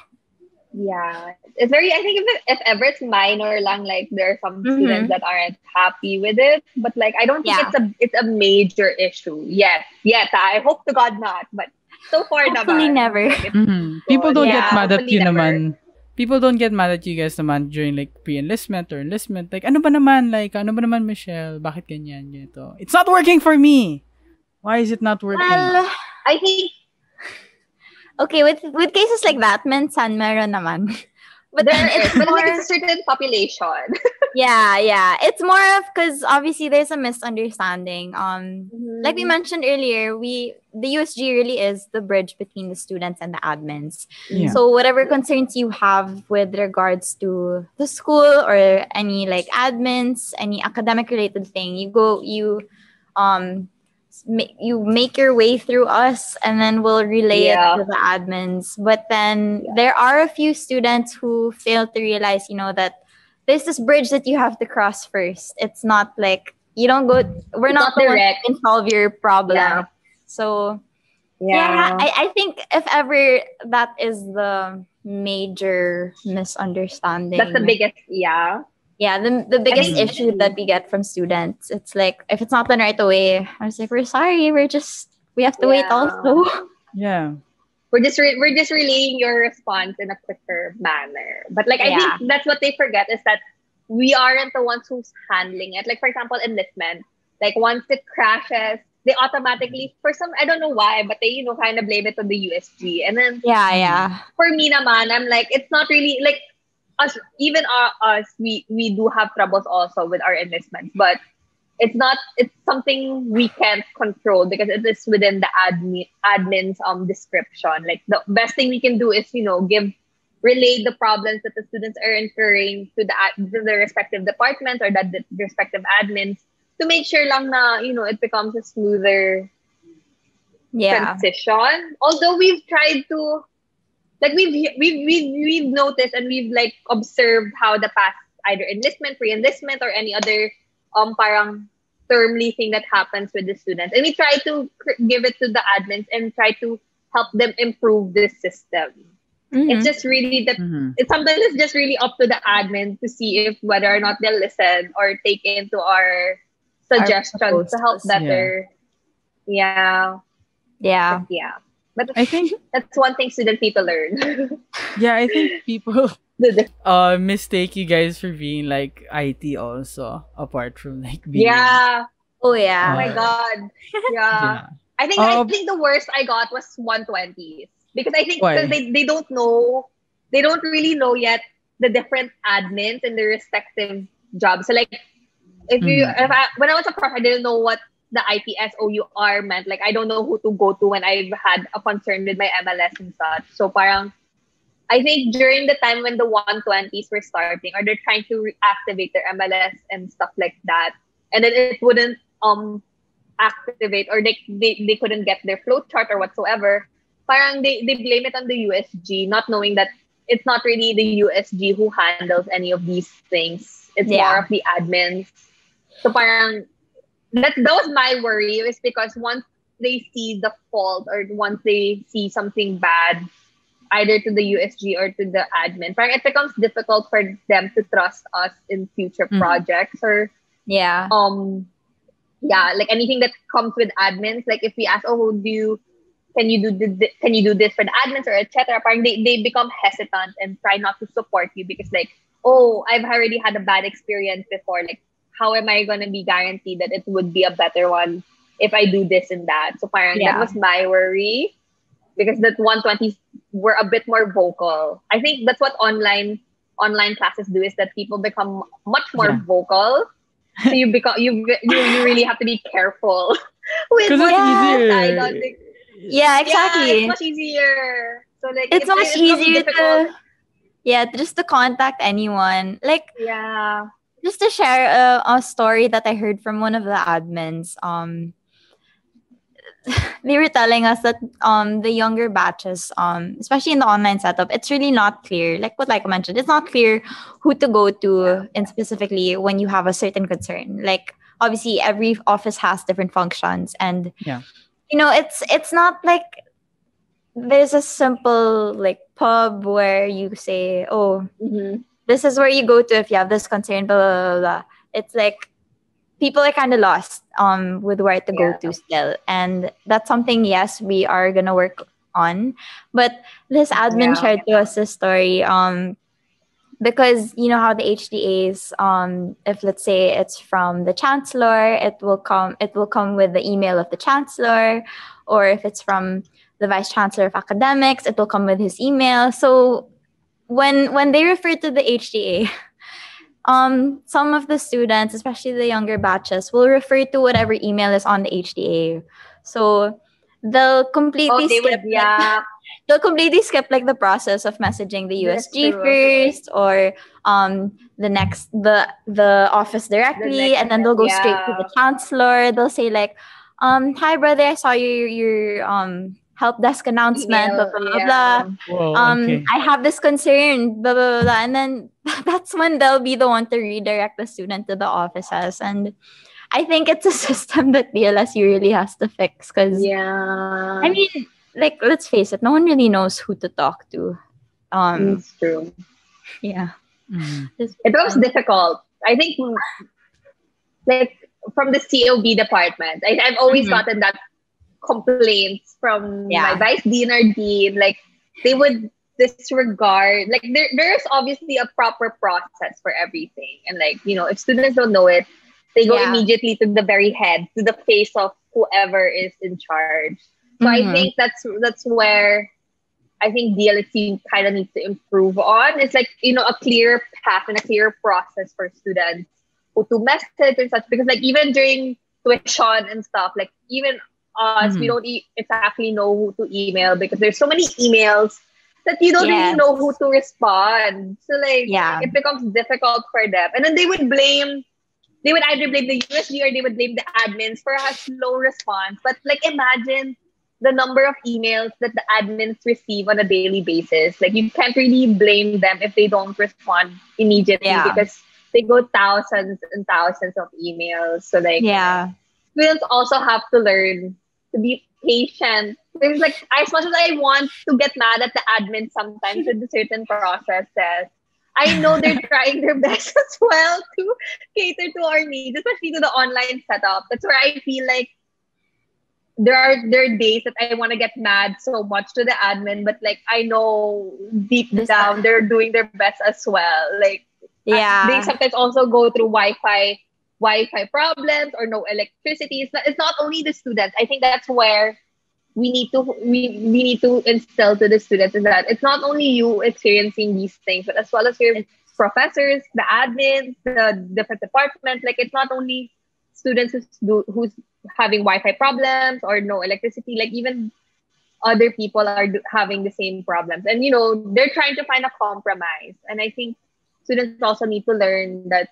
Yeah. It's very, I think if ever it's minor lang, like there are some students that aren't happy with it, but like I don't think Yeah. it's a major issue yet. Yet, I hope to God not, but so far Hopefully naman. never. Like, it's Mhm. People good. don't Yeah, get mad at hopefully you never. naman. People don't get mad at you guys naman during like pre-enlistment or enlistment. Like, ano ba naman? Like, ano ba naman, Michelle? Bakit ganyan? Ganito. It's not working for me. Why is it not working? Well, I think okay, with cases like that, minsan meron naman. But there then is, it's but like more, it's a certain population. Yeah. It's more of because obviously there's a misunderstanding. Like we Mhm. mentioned earlier, the USG really is the bridge between the students and the admins. Yeah. So whatever concerns you have with regards to the school or any like admins, any academic related thing, um you make your way through us and then we'll relay it Yeah. to the admins. But then Yeah. there are a few students who fail to realize, that there's this bridge that you have to cross first. It's not like you don't go, we're It's not not the ones direct. who can solve your Yeah. problem. So yeah, Yeah. I think if ever that is the major That's the misunderstanding, biggest. Yeah. yeah, the I biggest think. issue that we get from students, it's like if it's not done right away, I was like, we're sorry, we have to wait Yeah. also. Yeah. We're just relaying your response in a quicker manner. But like I think Yeah. that's what they forget is that we aren't the ones who's handling it. Like for example, enlistment. Like once it crashes, they automatically for some I don't know why, but they kind of blame it on the USG. And then Yeah, Mm. yeah. for me naman, I'm like it's not really like us even us we do have troubles also with our enlistments, but it's something we can't control because it is within the admin's description. Like the best thing we can do is give relay the problems that the students are incurring to the respective departments or the respective admins to make sure lang na it becomes a smoother Yeah. transition. Although we've tried to like we've noticed and we've like observed how the past either enlistment, pre-enlistment, or any other parang termly thing that happens with the students, and we try to give it to the admins and try to help them improve this system. It's Mm-hmm. just really that Mm-hmm. it sometimes it's just really up to the admin to see if whether or not they'll listen or take into our Our suggestions to help proposals. Yeah. better. Yeah, but Yeah. yeah, but I think that's one thing student people learn. I think people The mistake you guys for being like IT also, apart from like being Yeah. Oh Oh yeah. my uh god. Yeah. yeah. I Uh think the worst I got was 120s because I think because why? they don't know they don't really know yet the different admins in their respective jobs. So like Mm-hmm. when I was a prof I didn't know what the ITSOUR meant. Like I don't know who to go to when I've had a concern with my MLS and such. So parang I think during the time when the 120s were starting, or they're trying to reactivate their MLS and stuff like that, and then it wouldn't activate, or they couldn't get their flow chart or whatsoever. Parang they blame it on the USG, not knowing that it's not really the USG who handles any of these things. It's more Yeah. of the admins. So parang that was my worry is because once they see the fault or once they see something bad either to the USG or to the admin, parang it becomes difficult for them to trust us in future Mm-hmm. projects or Yeah. yeah, like anything that comes with admins. Like if we ask, oh, can you do this for the admins or etc. Parang they become hesitant and try not to support you because like, oh, I've already had a bad experience before. Like, how am I gonna be guaranteed that it would be a better one if I do this and that? So parang that Yeah. was my worry because that 120s were a bit more vocal. I think that's what online classes do is that people become much more Yeah. vocal. So you become you really have to be careful with Because what it's you Yeah. decide on. easier. Yeah, Yeah, it's exactly. much easier. So like It's much it becomes easier difficult. just to contact anyone. Like, Yeah. just to share a story that I heard from one of the admins. They were telling us that the younger batches, especially in the online setup, it's really not clear. Like what Like mentioned, it's not clear who to go Yeah. to, and specifically when you have a certain concern. Like obviously every office has different functions, and Yeah. it's not like there's a simple like pub where you say, oh, Mm-hmm. this is where you go to if you have this concern, blah blah blah, blah. It's like people are kind of lost with where to go Yeah. to still, and that's something, yes, we are gonna work on. But this admin Yeah. shared to us this story, because you know how the HDAs, if let's say it's from the chancellor, it will come with the email of the chancellor, or if it's from the vice chancellor of academics, it will come with his email. So when they refer to the HDA, some of the students, especially the younger batches, will refer to whatever email is on the HDA. So they'll Oh, completely they skip would, yeah. they'll completely skip like the process of messaging the That's USG true. first, or the office The directly, next, and then they'll go straight to the yeah. chancellor. They'll say like, hi brother, I saw your help desk announcement, blah Email, blah blah blah. yeah. Whoa, okay. I have this concern, blah blah blah, blah. And then that's when they'll be the one to redirect the student to the offices. And I think it's a system that DLSU really has to fix, because I Yeah. mean, like, let's face it, no one really knows who to talk to. It's true. Yeah. Mhm. It was difficult. I think, like, from the COB department, I've always Mhm. gotten that complaints from my Yeah. vice dean or dean. Like, they would disregard, like, there's obviously a proper process for everything. And, like, if students don't know it, they go Yeah. immediately to the very head, to the face of whoever is in charge. So I Mhm. think that's where I think DLSC kind of needs to improve on. It's like, a clear path and a clear process for students who to message and such. Because, like, even during tuition and stuff, like, even us, we Mhm. don't exactly know who to email, because there's so many emails that you don't really Yes. know who to respond. So, like, Yeah. it becomes difficult for them. And then they would either blame the USG or they would blame the admins for a slow response. But, like, imagine the number of emails that the admins receive on a daily basis. Like, you can't really blame them if they don't respond immediately, Yeah. because they go thousands and thousands of emails. So, like, Yeah. students also have to learn to be patient. There's, like, as much as I want to get mad at the admin sometimes with certain processes, I know they're trying their best as well to cater to our needs, especially to the online setup. That's where I feel like there are days that I want to get mad so much to the admin, but, like, I know deep This- down they're doing their best as well. Like, they Yeah. sometimes also go through Wi-Fi problems or no electricity. It's not only the students. I think that's where we need to instill to the students, is that it's not only you experiencing these things, but as well as your professors, the admins, the different departments. Like, it's not only students who's having Wi-Fi problems or no electricity. Like, even other people are having the same problems, and they're trying to find a compromise. And I think students also need to learn that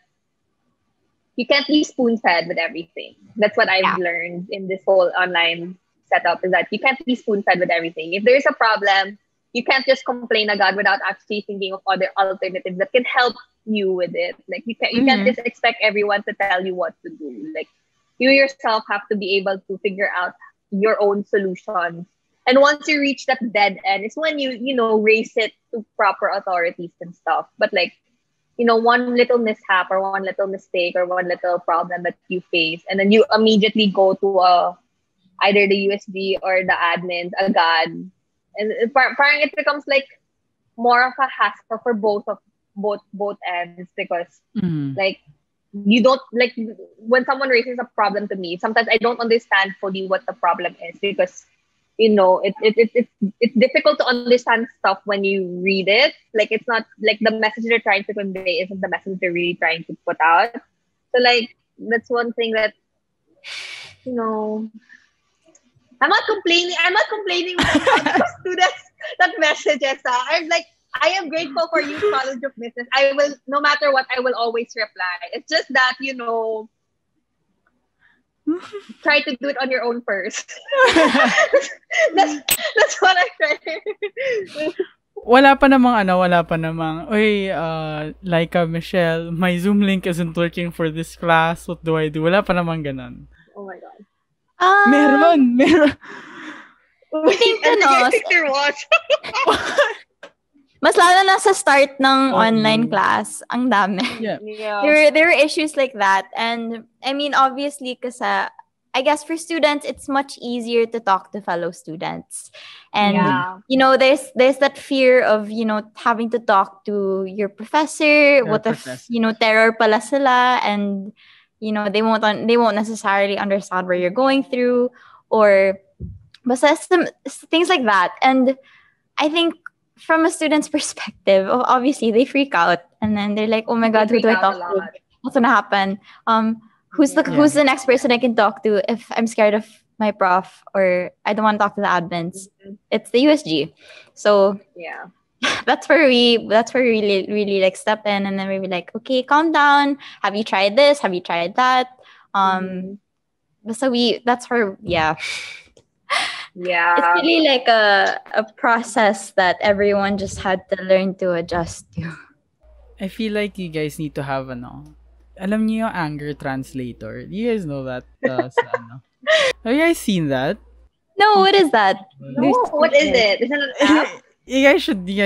you can't be spoon fed with everything. That's what I've Yeah. learned in this whole online setup, is that you can't be spoon fed with everything. If there's a problem, you can't just complain agad without actually thinking of other alternatives that can help you with it. Like, you can't just expect everyone to tell you what to do. Like, you yourself have to be able to figure out your own solutions. And once you reach that dead end, is when you raise it to proper authorities and stuff. But, like, one little mishap or one little mistake or one little problem that you face, and then you immediately go to either the USD or the admins agad, and parang it becomes like more of a hassle for both ends, because, Mhm. like, you don't, like, when someone raises a problem to me, sometimes I don't understand fully what the problem is, because it's difficult to understand stuff when you read it. Like, it's not like the message they're trying to convey isn't the message they're really trying to put out. So, like, that's one thing that, you know I'm not complaining with the amount of students that messages. I'm like, I am grateful for you, College of Business. I will, no matter what, I will always reply. It's just that, try to do it on your own first. that's what I try. Wala pa namang, uy, Lyka, Michelle, my Zoom link isn't working for this class. What do I do? Wala pa namang ganon. Oh my God. Meron. I think, I think there was. mas lalo na sa start ng Oh. online class, ang dami. Yeah. Yeah. There were issues like that. And I mean, obviously, kasi I guess for students, it's much easier to talk to fellow students. And, Yeah. there's that fear of, having to talk to your professor. What if, professor. terror pala sila, and, they won't necessarily understand where you're going through, or basta some things like that. And I think from a student's perspective, obviously they freak out and then they're like, "Oh my God, They who do freak I out a talk to? lot. What's gonna happen? Who's the Yeah. who's the next person I can talk to if I'm scared of my prof or I don't want to talk to the admins? It's the USG." So Yeah. that's where we really like step in, and then we be like, "Okay, calm down. Have you tried this? Have you tried that?" Mhm. So that's where, yeah. It's Yeah. really like a process that everyone just had to learn to adjust to. I feel like you guys need to have alam niyo yung anger translator. Do you guys know that? Have you guys seen that? No, what is that? No, what is it? Is it an app? You guys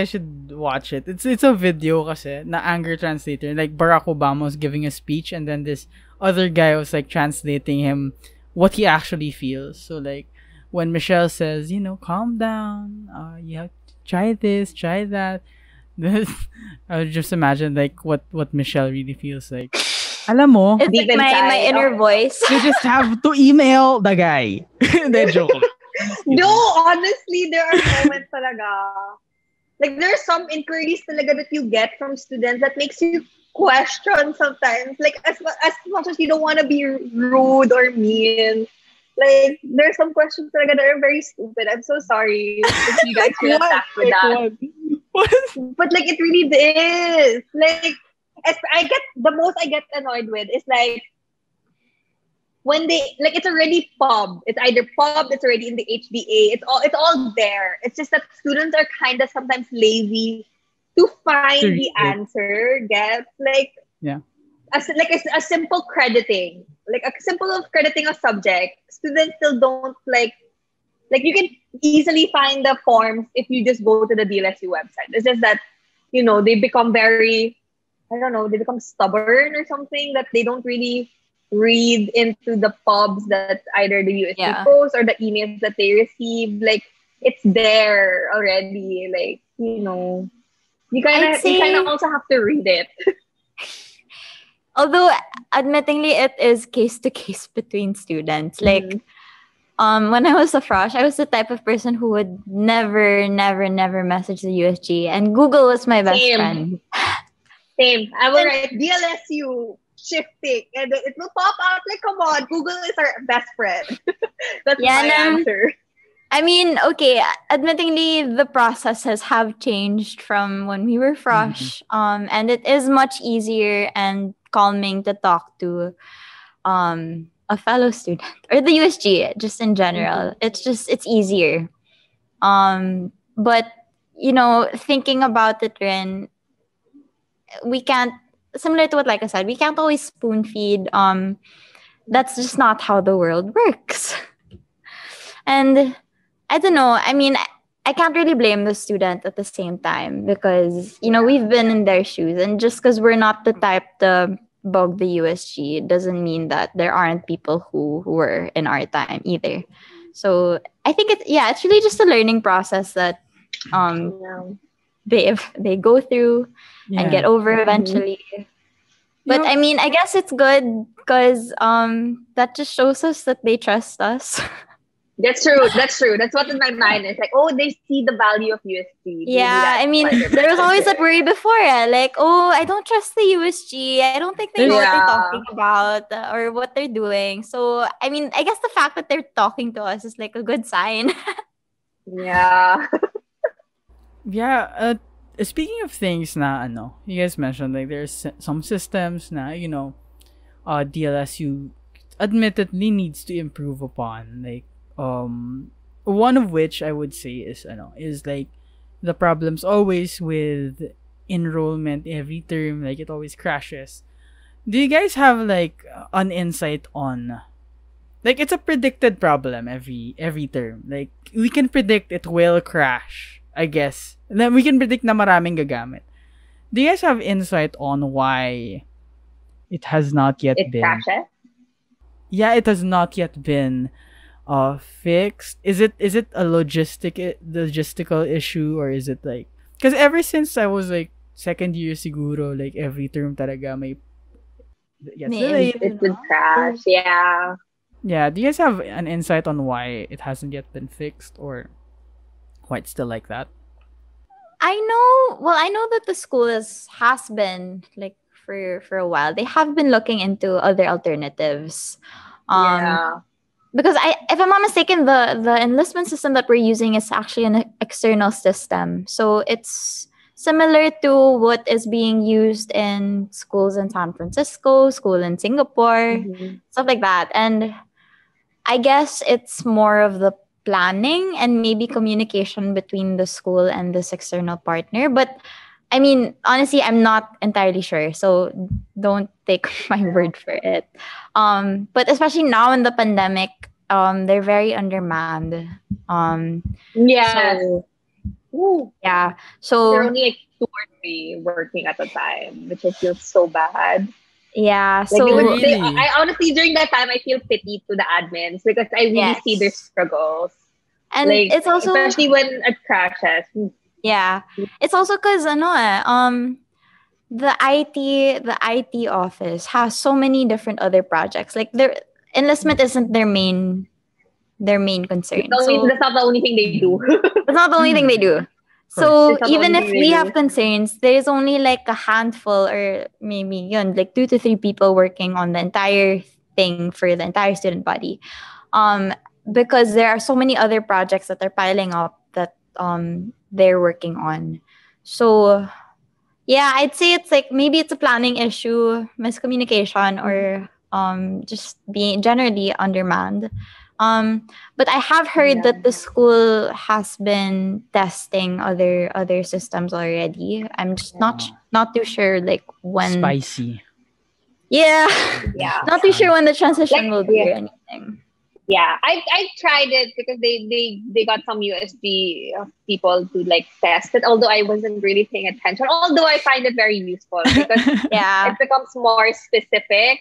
should watch it. It's a video kasi na anger translator. Like Barack Obama was giving a speech and then this other guy was like translating him what he actually feels. So like when Michelle says, calm down, you have to try this, try that. This, I would just imagine like what Michelle really feels like. Alam mo, It's Deep like my inside, inner voice. You just have to email the guy. Hindi, joke. No, honestly, there are moments talaga. Like, there are some inquiries talaga that you get from students that makes you question sometimes. Like, as much as you don't want to be rude or mean, like, there are some questions talaga that are very stupid. I'm so sorry if you guys feel attacked with that. What? But, like, it really is. Like, the most I get annoyed with is, like, when they, like, it's already pub. It's either pub, it's already in the HDA. It's all there. It's just that students are kind of sometimes lazy to find To the read it. answer. Get like Yeah. a simple crediting, like a simple of crediting a subject. Students still don't like you can easily find the forms if you just go to the DLSU website. It's just that they become very, I don't know, they become stubborn or something, that they don't really read into the pubs that either the USC Yeah. posts or the emails that they receive. Like, it's there already. Like, you kind I'd say- of also have to read it. Although, admittingly, it is case to case between students. Like, when I was a frosh, I was the type of person who would never message the USG, and Google was my best Same. friend. Same. I will write DLSU shifting, and it will pop out. Like, come on, Google is our best friend. That's Yeah, my answer. I mean, okay, admittingly, the processes have changed from when we were frosh, and it is much easier and calming to talk to a fellow student or the USG just in general. It's easier. But thinking about it, Rin, we can't, similar to what like I said, we can't always spoon feed. That's just not how the world works. And I don't know. I mean, I can't really blame the student at the same time because, we've been in their shoes. And just because we're not the type to bug the USG doesn't mean that there aren't people who were in our time either. So I think it's really just a learning process that they go through and get over eventually. But I mean, I guess it's good because that just shows us that they trust us. That's true. That's what in my mind is like, oh, they see the value of USG. Yeah, I mean, there was always that worry before, like, oh, I don't trust the USG. I don't think they know what they're talking about or what they're doing. So, I mean, I guess the fact that they're talking to us is like a good sign. Yeah. Yeah, speaking of things na you guys mentioned like there's some systems na DLSU admittedly needs to improve upon, like one of which I would say is like the problems always with enrollment every term, like it always crashes. Do you guys have like an insight on, like, it's a predicted problem every term, like we can predict it will crash, I guess. Then we can predict na maraming gagamit. Do you guys have insight on why it has not yet It been crashes. Yeah, it has not yet been fixed? Is it a logistical issue, or is it like, because ever since I was like second year siguro, like every term talaga may gets delayed. It would crash. Yeah. Yeah, do you guys have an insight on why it hasn't yet been fixed, or why it's still like that? I know that the school has been like for a while. They have been looking into other alternatives. Um Yeah. because if I'm not mistaken, the enlistment system that we're using is actually an external system. So it's similar to what is being used in schools in San Francisco, school in Singapore, Mhm. stuff like that. And I guess it's more of the planning and maybe communication between the school and this external partner. But I mean, honestly, I'm not entirely sure. So don't take my word for it. But especially now in the pandemic, they're very undermanned. Um, Yes. so Ooh. yeah. There are So only like two or three working at a time, which I feel so bad. yeah. Like they Oh, would So they really? I honestly during that time I feel pity to the admins because I really see their yes. struggles. And Like it's also especially when it crashes. yeah. It's also because the IT office has so many different other projects. Like their enlistment isn't their main concern. So That's not the only thing they do. it's not the only thing they Mm, do. of course. So That's not the even only if thing they we have do. concerns, there's only like a handful or maybe like 2 to 3 people working on the entire thing for the entire student body. Um, because there are so many other projects that are piling up that they're working on. So yeah, I'd say it's like maybe it's a planning issue, miscommunication, or just being generally undermanned. But I have heard Yeah. that the school has been testing other systems already. I'm just not too sure like when. Spicy. Yeah, Yeah. not too sure when the Like transition will be yeah. or anything. Yeah, I tried it because they got some USB people to like test it. Although I wasn't really paying attention. Although I find it very useful because Yeah, it becomes more specific.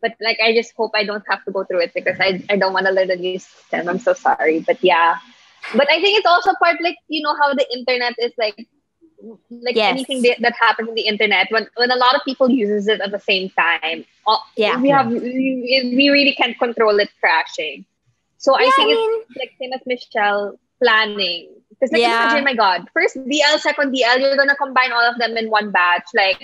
But like I just hope I don't have to go through it because I don't want to learn the new system. I'm so sorry, but yeah. But I think it's also part like you know how the internet is like anything yes, that happens in the internet when a lot of people uses it at the same time yeah, Yeah. we really can't control it crashing, so yeah. I I think it's mean, like same as Michelle planning because like imagine yeah, my god first DL second DL you're gonna combine all of them in one batch like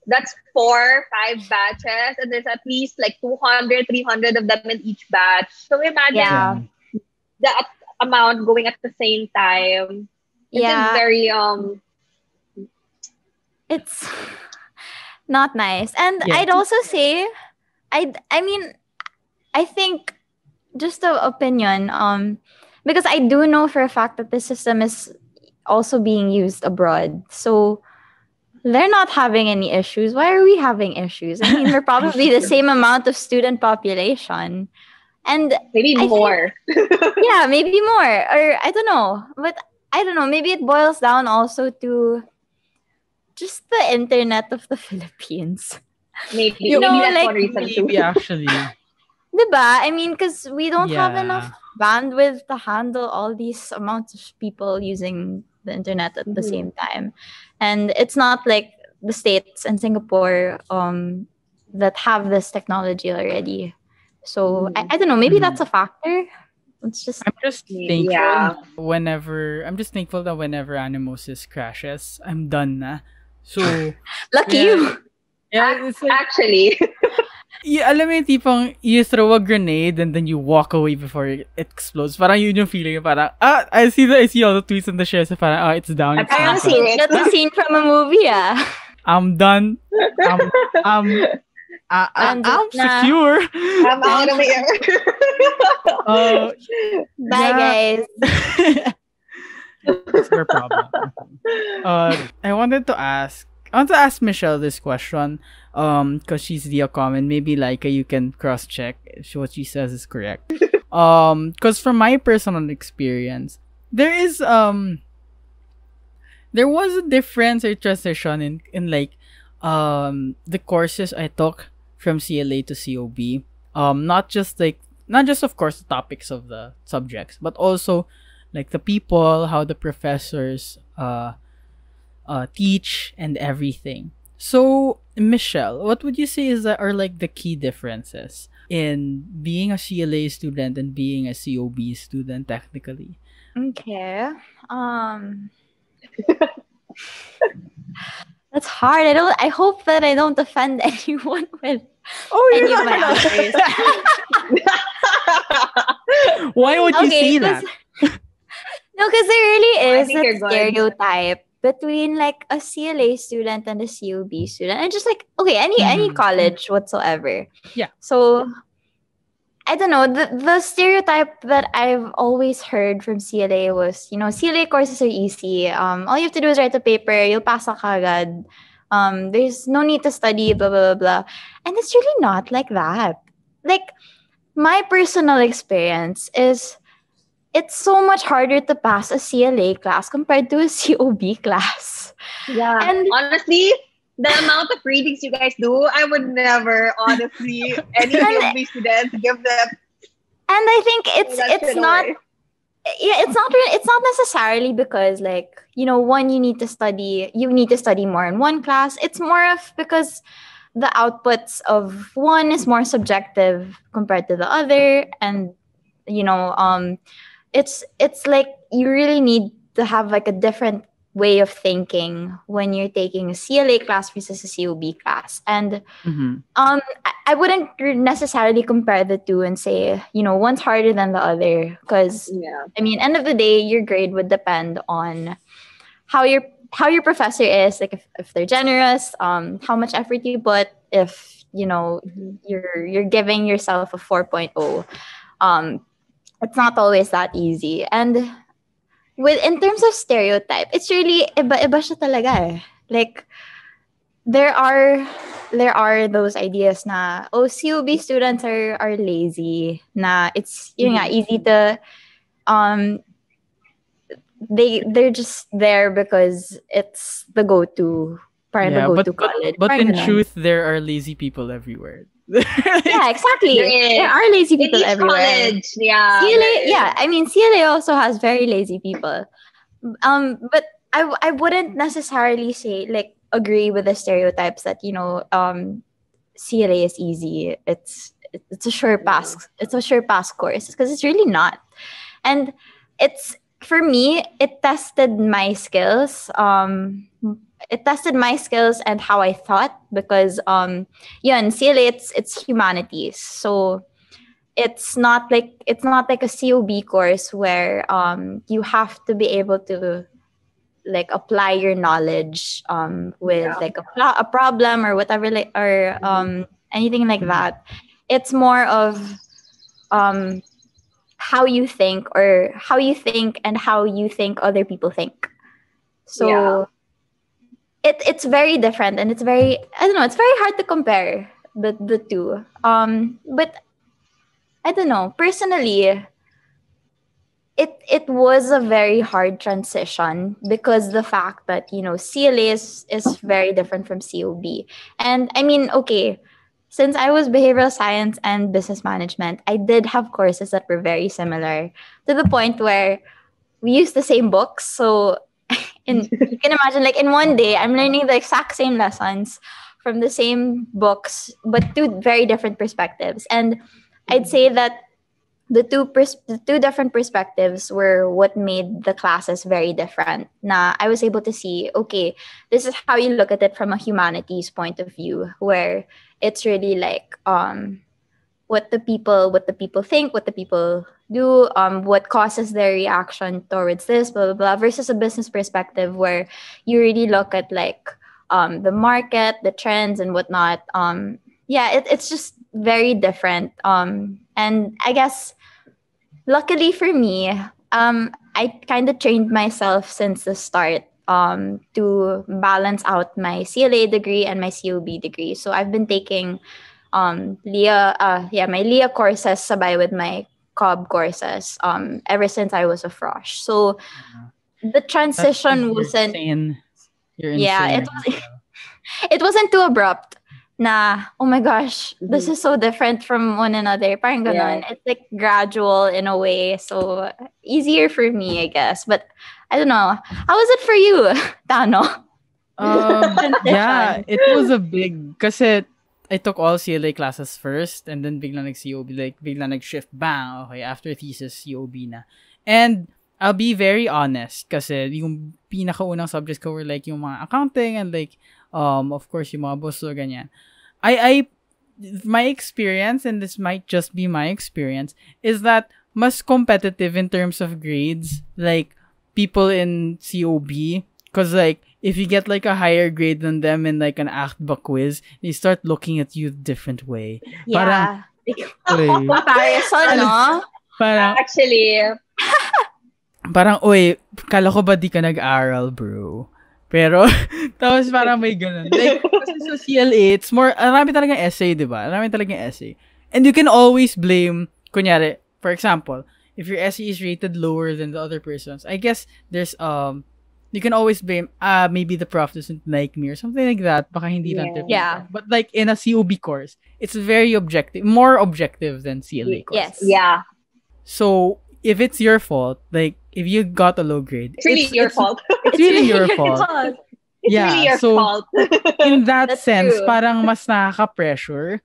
that's 4 5 batches and there's at least like 200 300 of them in each batch so imagine yeah, Yeah. the amount going at the same time it's just yeah. very It's not nice. And Yeah. I'd also say I mean, I think just the opinion because I do know for a fact that this system is also being used abroad. So they're not having any issues. Why are we having issues? I mean, we're probably the same amount of student population. And maybe I think more. yeah, maybe more or I don't know. But I don't know, maybe it boils down also to just the internet of the Philippines. Maybe You Yo, maybe know, that's like one reason too. maybe actually. diba? I mean, because we don't have enough Yeah. bandwidth to handle all these amounts of people using the internet at the Mhm. same time. And it's not like the States and Singapore that have this technology already. So Mhm. I don't know, maybe Mhm. that's a factor. It's just, I'm just Maybe, thankful yeah. that whenever Animosis crashes, I'm done na. So, lucky yeah, you. yeah, it's like, Actually, alam mo yung tipong you throw a grenade and then you walk away before it explodes. Parang yun yung feeling. Parang, I see all the tweets and the shares. Parang, it's down, I it's kind down. of see it. That's a scene from a movie, ah. I'm done. I'm, I'm, Nandun I'm na. secure. I'm out of here. Uh, Bye, yeah. guys. That's their problem. I want to ask Michelle this question. Because she's the comment. Maybe like you can cross check if what she says is correct. Because from my personal experience, there is there was a difference or transition in like the courses I took from CLA to COB. Not just of course the topics of the subjects, but also like the people, how the professors teach and everything. So Michelle, what would you say are like the key differences in being a CLA student and being a COB student technically? Okay. Um, That's hard. I hope that I don't offend anyone with Oh, any you're of my not answers. Why would you Okay, say 'cause that? no, because there really I is think that you're good. stereotype between like a CLA student and a COB student, and just like okay, any Mhm. college whatsoever. Yeah. So I don't know the stereotype that I've always heard from CLA was CLA courses are easy. All you have to do is write a paper, you'll pass a kagad. There's no need to study, blah blah blah blah, and it's really not like that. Like my personal experience is it's so much harder to pass a CLA class compared to a COB class. Yeah. And Honestly, the amount of readings you guys do, I would never, honestly, any and, COB students give them I think that it's shit not away. it's not necessarily because like one you need to study more in one class. It's more of because the outputs of one is more subjective compared to the other, and you know um it's like you really need to have like a different way of thinking when you're taking a CLA class versus a COB class. And Mhm. I wouldn't necessarily compare the two and say, one's harder than the other, because Yeah. I mean, end of the day, your grade would depend on how your professor is, like if they're generous, how much effort you put, if Mhm. you're giving yourself a 4.0. um it's not always that easy. And with in terms of stereotype, it's really iba-iba siya talaga eh. Like there are those ideas na COB students are lazy, na it's yun nga Mhm. easy to um they're just there because it's the go-to, parang the Yeah, go-to college, but parang in ganon. truth, there are lazy people everywhere. Yeah, There exactly, there is. are lazy In people each everywhere. college, yeah, CLA, there yeah, is. I mean CLA also has very lazy people. But I wouldn't necessarily say like agree with the stereotypes that CLA is easy. It's a sure pass. Yeah. It's a sure pass course, because it's really not. And it's for me, it tested my skills. It tested my skills and how I thought, because yeah, in CLA it's humanities, so it's not like a COB course where you have to be able to like apply your knowledge with Yeah. like a problem or whatever, like, or Mhm. anything like Mhm. that. It's more of um how you think, and how you think other people think. Yeah. So it's very different, and it's very, I don't know, it's very hard to compare the two. But I don't know, personally, it was a very hard transition, because the fact that CLA is very different from COB. And I mean, okay, since I was behavioral science and business management, I did have courses that were very similar, to the point where we used the same books. So you can imagine, like, in one day I'm learning the exact same lessons from the same books, but two very different perspectives. And I'd say that the two different perspectives were what made the classes very different. Na I was able to see, okay, this is how you look at it from a humanities point of view, where it's really like what the people think, what the people do, what causes their reaction towards this, blah blah blah, versus a business perspective, where you really look at like the market, the trends, and whatnot. Yeah, it's just very different. And I guess luckily for me, I kind of trained myself since the start to balance out my CLA degree and my COB degree. So I've been taking my Leah courses sabay with my COB courses ever since I was a frosh. So Yeah. the That's because transition you're wasn't, sane. You're yeah, insane it as was well. it wasn't too abrupt na, oh my gosh, this Mhm. is so different from one another. Parang ganon. Yes. It's like gradual in a way. So easier for me, I guess. But I don't know. How was it for you, Tano? Yeah, Transition. it was a big, kasi I took all CLA classes first, and then bigla nag-COB, like, bigla nag-shift, bang, okay, after thesis, COB na. And I'll be very honest kasi yung pinakaunang subjects ko were like yung mga accounting and like of course yung mga buslo ganyan. I my experience, and this might just be my experience, is that mas competitive in terms of grades like people in COB, because like if you get like a higher grade than them in like an ACTBA quiz, they start looking at you different way. Yeah. Parang, Comparison, no? Parang, Actually, oy, kala ko ba di ka nag-aral, bro? Pero, tapos parang may ganun. Like, kasi sa CLA, it's more, marami talagang essay, di ba? Marami talagang essay. And you can always blame, kunyari, for example, if your essay is rated lower than the other person's, I guess there's, you can always blame, maybe the prof doesn't like me or something like that. Baka hindi lang type. Yeah. But like in a COB course, it's very objective, more objective than CLA course. Yes. yeah. So, if it's your fault, like, if you got a low grade, It's really your fault. It's really your fault. It's really your fault. In that That's sense, true. parang mas nakaka-pressure.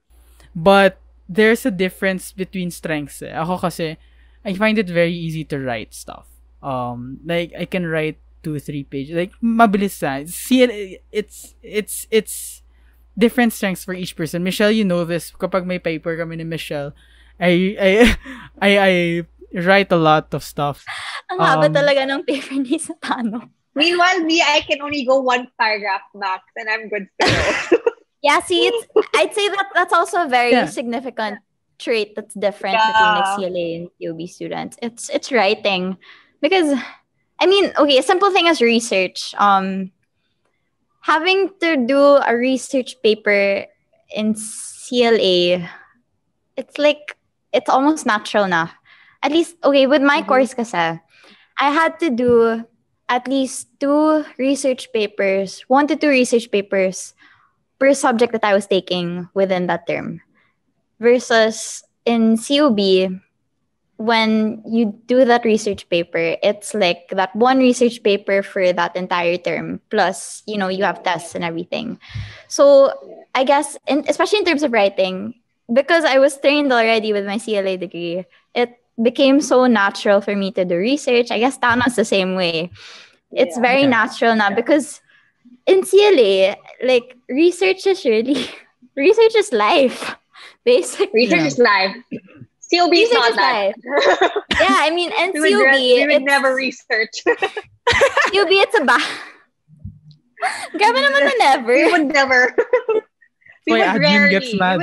But there's a difference between strengths. Ako kasi, I find it very easy to write stuff. Like, I can write 2-3 pages. Like, mabilis na. See, it's different strengths for each person. Michelle, you know this. Kapag may paper kami ni Michelle, I write a lot of stuff. Ang haba talaga ng paper ni Satano. Meanwhile, me, I can only go one paragraph max and I'm good to go. Yeah, see, I'd say that's also a very Yeah. significant trait that's different between like CLA and COB students. It's writing. Because, I mean, okay, a simple thing as research. Having to do a research paper in CLA, it's like, it's almost natural na. At least, okay, with my course kasi, I had to do at least 2 research papers, 1 to 2 research papers per subject that I was taking within that term. Versus in COB, when you do that research paper, it's like that one research paper for that entire term. Plus, you know, you have tests and everything. So I guess, especially in terms of writing, because I was trained already with my CLA degree, it became so natural for me to do research. I guess Tana's the same way. It's very natural now because in CLA, like research is research is life. Basically. Research is life. COB is Research not is that. life. Yeah, I mean, and We COB, would never research. COB, it's a Grabe naman na never. We would never. we Why would admin rarely. gets mad,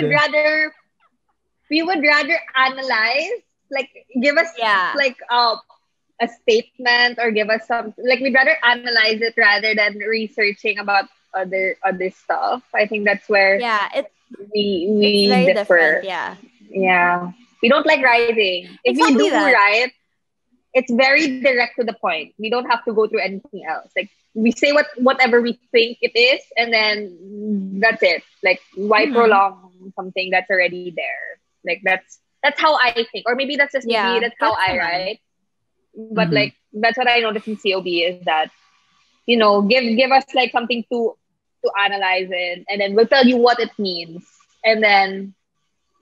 We would rather analyze, like give us like a statement or give us some, like we'd rather analyze it rather than researching about other stuff. I think that's where we it's very differ. different. Yeah. We don't like writing. If Exactly we do that. write, it's very direct to the point. We don't have to go through anything else. Like we say whatever we think it is, and then that's it. Like why prolong something that's already there? Like that's how I think, or maybe that's just me. That's how I write. But like that's what I noticed in COB is that, you know, give us like something to analyze it, and then we'll tell you what it means, and then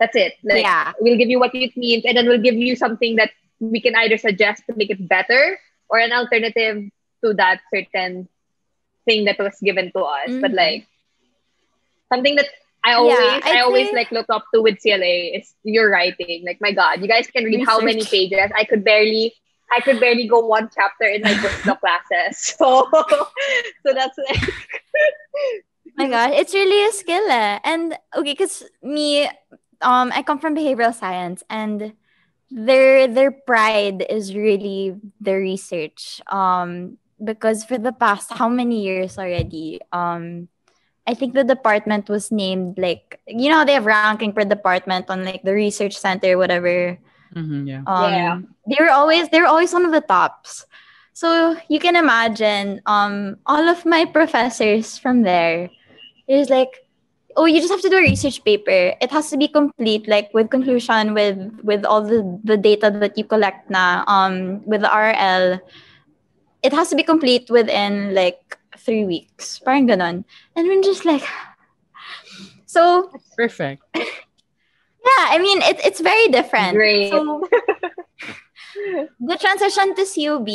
that's it. Like we'll give you what it means, and then we'll give you something that we can either suggest to make it better or an alternative to that certain thing that was given to us. But like something that I always like look up to with CLA is your writing. Like my God, you guys can read how many pages? I could barely go one chapter in my book classes. So that's like my God, it's really a skill. And okay, because me, I come from behavioral science, and their pride is really the research. Because for the past how many years already, I think the department was named like, you know, they have ranking per department on like the research center, whatever. They were always one of the tops. So you can imagine, all of my professors from there, is like, oh, you just have to do a research paper. It has to be complete, like with conclusion, with all the data that you collect na, with the RL. It has to be complete within like 3 weeks. Parang ganon. And we're just like, so perfect. yeah, I mean it's very different. Great. So the transition to COB,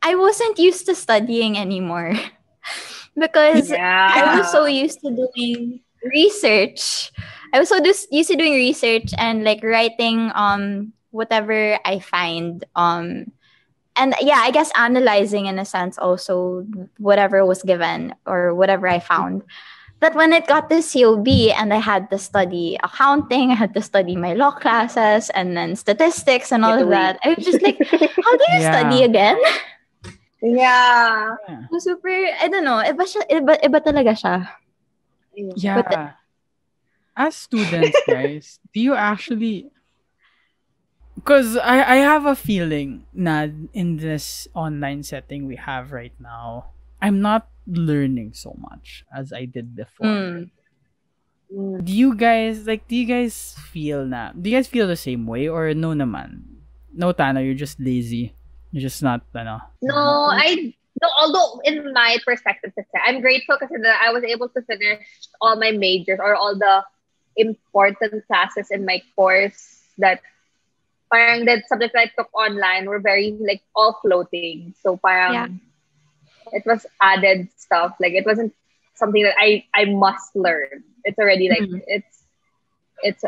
I wasn't used to studying anymore because I was so Yeah. used to doing research. I was so used to doing research and like writing whatever I find and yeah, I guess analyzing in a sense also whatever was given or whatever I found. But when it got to COB and I had to study accounting, I had to study my law classes and then statistics and Get all to of read. that, I was just like, how do you study Yeah. again? Yeah. Yeah. So super, I don't know, iba talaga siya. Yeah. But Yeah. As students, guys, do you actually? Because I have a feeling na in this online setting we have right now, I'm not learning so much as I did before. mm, Mm. Do you guys feel the same way or no naman? No, Tana, you're just lazy. You're just not, ano. No, I no. Although in my perspective, kasi, I'm grateful because I was able to finish all my majors or all the important classes in my course that parang the subjects I took online were very like all floating. So yeah. parang it was added stuff. Like it wasn't something that I must learn. It's already like Mm. it's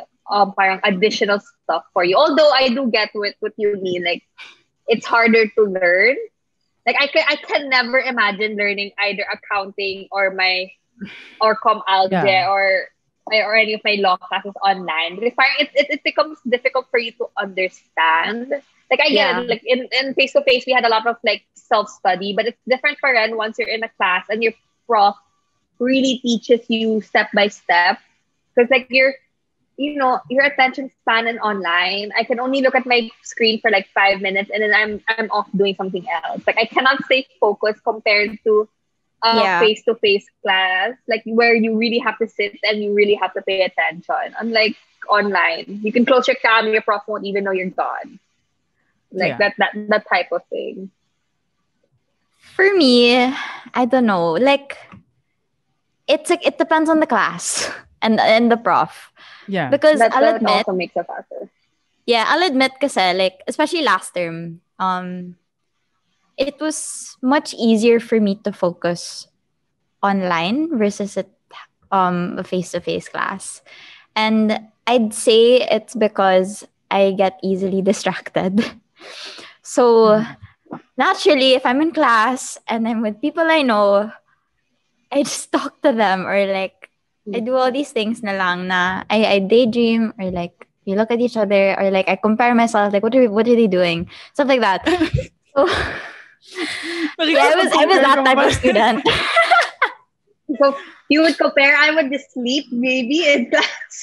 parang additional stuff for you. Although I do get what you mean. Like it's harder to learn. Like I can never imagine learning either accounting or com algebra Yeah. or any of my law classes online because parang it becomes difficult for you to understand. Like I get Yeah. it. Like in face to face we had a lot of like self study, but it's different for ren once you're in a class and your prof really teaches you step by step because like your attention span and online, I can only look at my screen for like 5 minutes and then I'm off doing something else. Like I cannot stay focused compared to a Yeah. face to face class, like where you really have to sit and you really have to pay attention. Unlike online, you can close your cam, your prof won't even know you're gone. Like Yeah. that type of thing. For me, I don't know. Like it's like it depends on the class and the prof. Yeah. Because I'll That admit, also makes a factor. yeah, I'll admit kasi like especially last term, it was much easier for me to focus online versus a face-to-face class. And I'd say it's because I get easily distracted. So Mhm. naturally, if I'm in class and I'm with people I know, I just talk to them or like I do all these things na lang na I daydream or like we look at each other or like I compare myself like what are they doing? Stuff like that. So yeah, I was Nakikipag-compare that ka type ba? of student. So you would compare, I would just sleep maybe in class.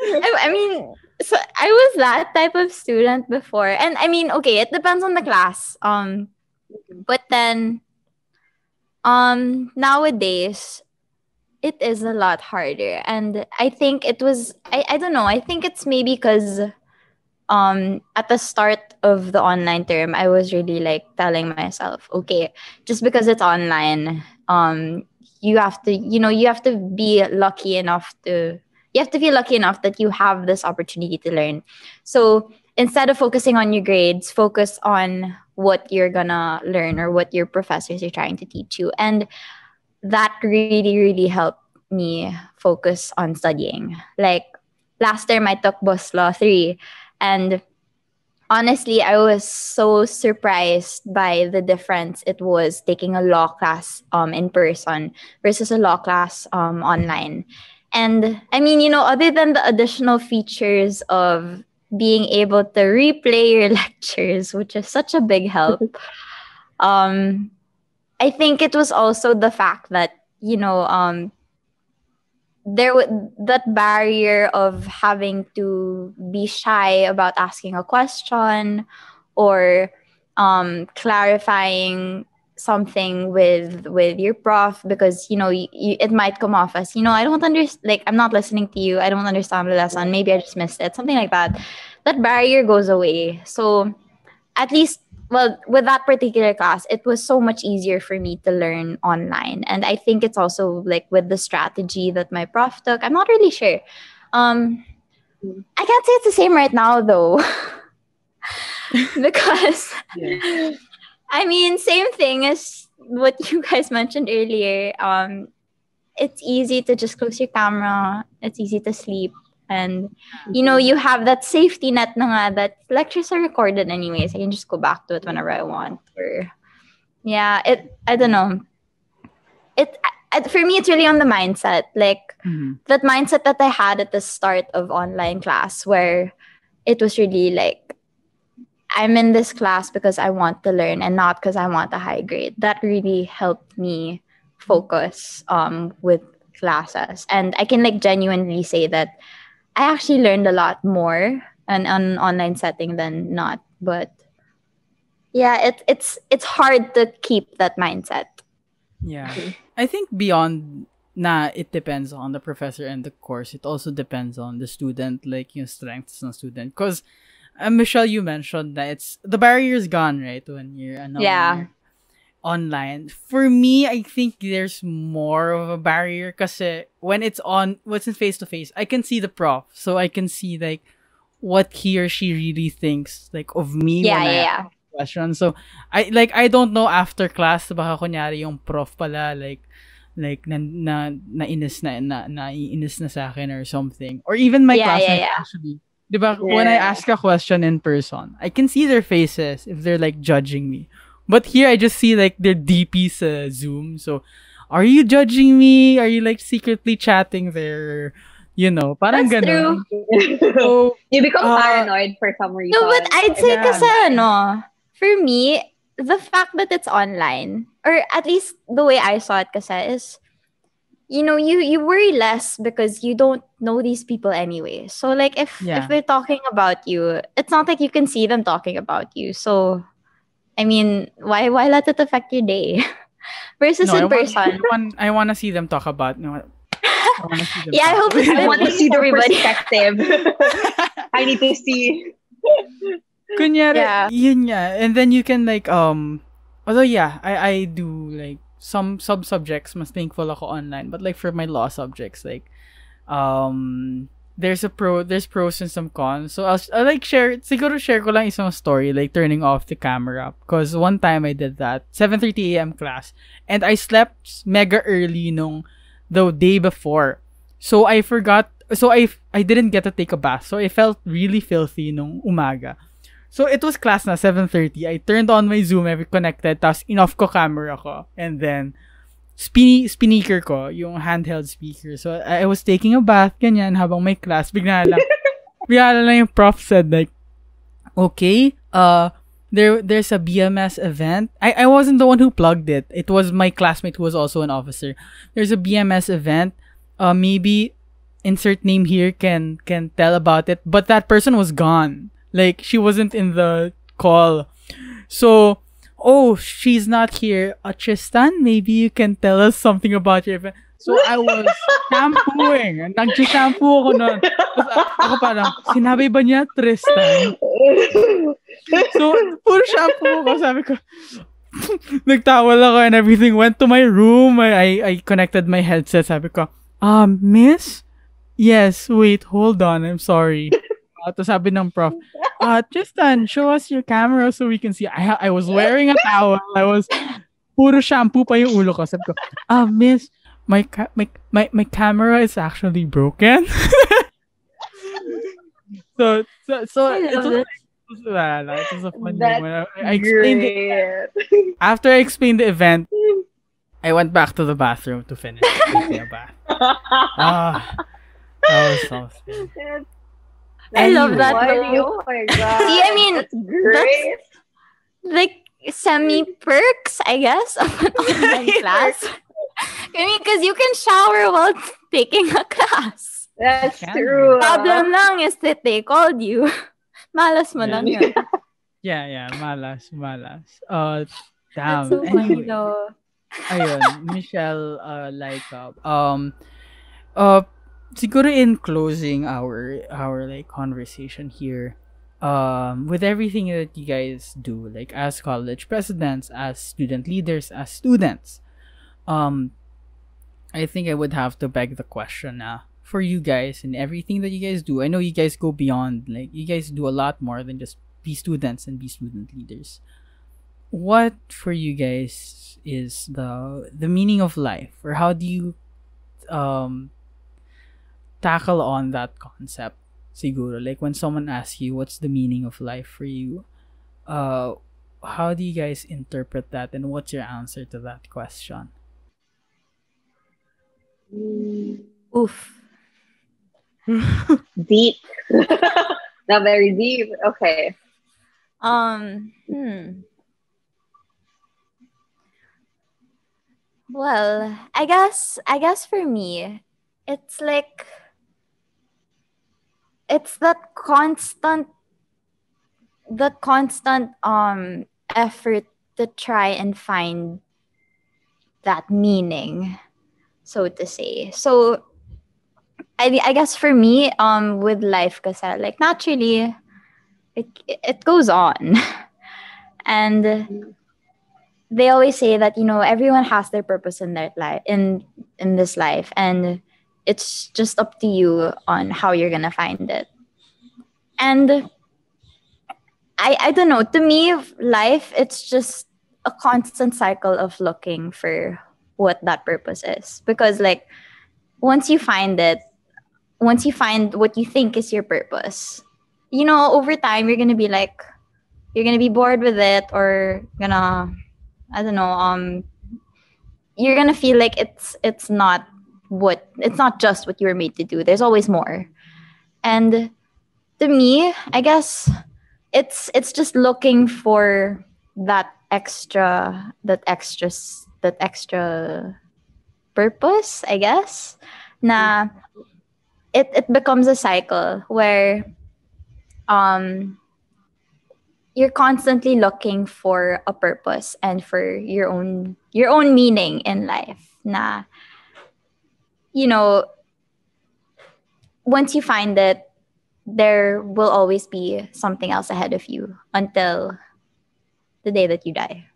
I mean, so I was that type of student before. And I mean, okay, it depends on the class. But then nowadays it is a lot harder. And I think it was I don't know, I think it's maybe because at the start of the online term I was really like telling myself, okay, just because it's online, you have to you have to be lucky enough to you have to feel lucky enough that you have this opportunity to learn. So instead of focusing on your grades, focus on what you're gonna learn or what your professors are trying to teach you. And that really, really helped me focus on studying. Like last term I took Bus Law 3 and honestly, I was so surprised by the difference it was taking a law class in person versus a law class online. And I mean, other than the additional features of being able to replay your lectures, which is such a big help, um, I think it was also the fact that, there was that barrier of having to be shy about asking a question or clarifying something with your prof because it might come off as I don't understand, like I'm not listening to you, I don't understand the lesson, maybe I just missed it, something like that. That barrier goes away. So at least, well, with that particular class it was so much easier for me to learn online. And I think it's also like with the strategy that my prof took, I'm not really sure. I can't say it's the same right now though. Because Yeah. I mean, same thing as what you guys mentioned earlier. It's easy to just close your camera. It's easy to sleep. And, you have that safety net na nga that lectures are recorded anyways. I can just go back to it whenever I want. Or, yeah, I don't know. For me, it's really on the mindset. Like, Mhm. that mindset that I had at the start of online class where it was really like, I'm in this class because I want to learn and not because I want a high grade. That really helped me focus with classes. And I can like genuinely say that I actually learned a lot more on an online setting than not. But yeah, it's hard to keep that mindset. Yeah. I think beyond it depends on the professor and the course. It also depends on the student, like yung strengths ng student. Because Michelle, you mentioned that it's the barrier is gone, right? When you're Yeah. online. For me, I think there's more of a barrier kasi when it's in face to face, I can see the prof, so I can see like what he or she really thinks like of me Yeah, when I yeah, ask yeah. a question. So I don't know after class baka kunyari yung prof pala like nainis naiinis na sa akin or something, or even my Yeah, yeah, classmates yeah. actually. Diba, when I Yeah. ask a question in person, I can see their faces if they're like judging me. But here I just see like their DP sa Zoom. So, are you judging me? Are you like secretly chatting there? Parang That's ganon. true. So, You become uh, paranoid for some reason. No, but I'd say Yeah. kasi ano, for me, the fact that it's online, or at least the way I saw it kasi is, you worry less because you don't know these people anyway. So like if Yeah. they're talking about you, it's not like you can see them talking about you. So I mean, why let it affect your day? Versus no, in person. I want to see them talk about. I want to see them. Yeah, I talk. hope it's I want to really see for their everybody. perspective. I need to see. Kunyari, Yeah. yun nga. And then you can like, although yeah, I do like some sub-subjects, mas thankful ako online. But like for my law subjects, like, there's pros and some cons. So I'll like siguro share ko lang isang story, like turning off the camera. Cause one time I did that, 7:30 a.m. class. And I slept mega early the day before. So I forgot, so I didn't get to take a bath. So I felt really filthy nung umaga. So it was class na 7:30. I turned on my Zoom, every connected, tapos in-off ko camera ko. And then speaker ko, yung handheld speaker. So I was taking a bath ganyan habang may class. Bigla lang yung prof said like, "Okay, there's a BMS event." I wasn't the one who plugged it. It was my classmate who was also an officer. There's a BMS event. Maybe insert name here can tell about it, but that person was gone. Like, she wasn't in the call. So, she's not here. Tristan, maybe you can tell us something about your event. So, I was shampooing. Nag-shampoo ako nun. Tapos ako parang, sinabi ba niya Tristan? So, puro shampoo ako. Sabi ko, nagtawal ako and everything. Went to my room. I connected my headset. Sabi ko, miss? Yes, wait, hold on. I'm sorry. Tapos sabi ng prof, Tristan, show us your camera so we can see. I was wearing a towel. I was, puro shampoo pa yung ulo ko. Sabi ko, miss, my camera is actually broken. so I it love it. was a fun That's moment. I explained it. Great. After I explained the event, I went back to the bathroom to finish taking a bath. That was something. I love that. Funny. though. Oh my god. See, I mean, That's great. Like semi perks, I guess, of an online class. I mean, because you can shower while taking a class. That's Can true. Problem lang is that they called you. Malas mo lang yun. Yeah, malas. That's Damn. so funny Anyway, though. ayun, Michelle, Lyka. Siguro in closing our like conversation here, with everything that you guys do, like as college presidents, as student leaders, as students, I think I would have to beg the question for you guys and everything that you guys do. I know you guys go beyond, like you guys do a lot more than just be students and be student leaders. What for you guys is the meaning of life, or how do you um tackle on that concept? Siguro, like when someone asks you what's the meaning of life for you, uh, how do you guys interpret that, and what's your answer to that question? Mm, Oof. deep. Not very deep. Okay. Um. Hmm. Well, I guess for me, it's like it's that constant effort to try and find that meaning, so to say. So I guess for me, with life, kasi like naturally it goes on. And they always say that, everyone has their purpose in their life, in this life, and it's just up to you on how you're gonna find it. And I don't know, to me, life, it's just a constant cycle of looking for what that purpose is, because like once you find it, once you find what you think is your purpose, over time you're gonna be bored with it, or gonna, I don't know, you're gonna feel like it's not just what you were made to do. There's always more. And to me, I guess it's just looking for that extra purpose, I guess. Na it becomes a cycle where um you're constantly looking for a purpose and for your own meaning in life. Na, you know, once you find it, there will always be something else ahead of you until the day that you die.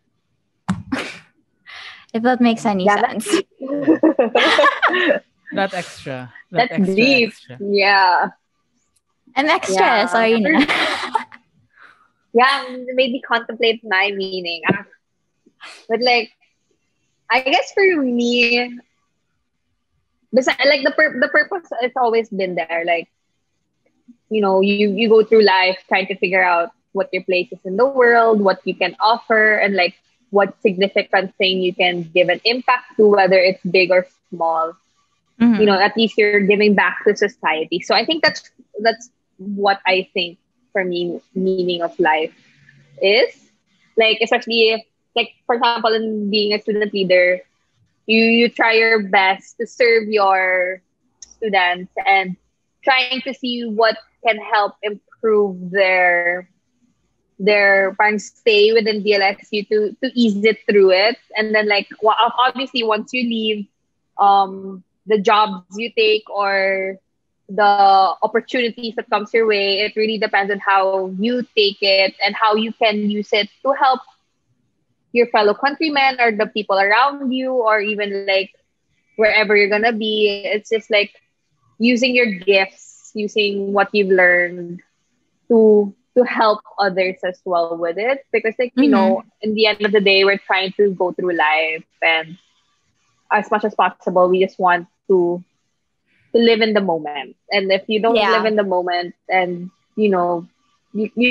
If that makes any Yeah, that's sense. deep. Yeah. That extra. That That's extra deep. extra. Yeah. I'm extra, Yeah. sorry na. Yeah, maybe contemplate my meaning. But like, I guess for me, like the purpose, it's always been there. Like, you go through life trying to figure out what your place is in the world, what you can offer, and like what significant thing you can give an impact to, whether it's big or small. Mhm. At least you're giving back to society. So I think that's what I think for me meaning of life is. Like, especially if, like, for example, in being a student leader, you try your best to serve your students and trying to see what can help improve their parang stay within DLSU to ease it through it. And then, like, obviously once you leave, the jobs you take or the opportunities that comes your way, it really depends on how you take it and how you can use it to help your fellow countrymen or the people around you, or even like wherever you're gonna be. It's just like using your gifts, using what you've learned to help others as well with it. Because, like, Mhm. in the end of the day, we're trying to go through life, and as much as possible, we just want to live in the moment. And if you don't live Yeah. in the moment, and you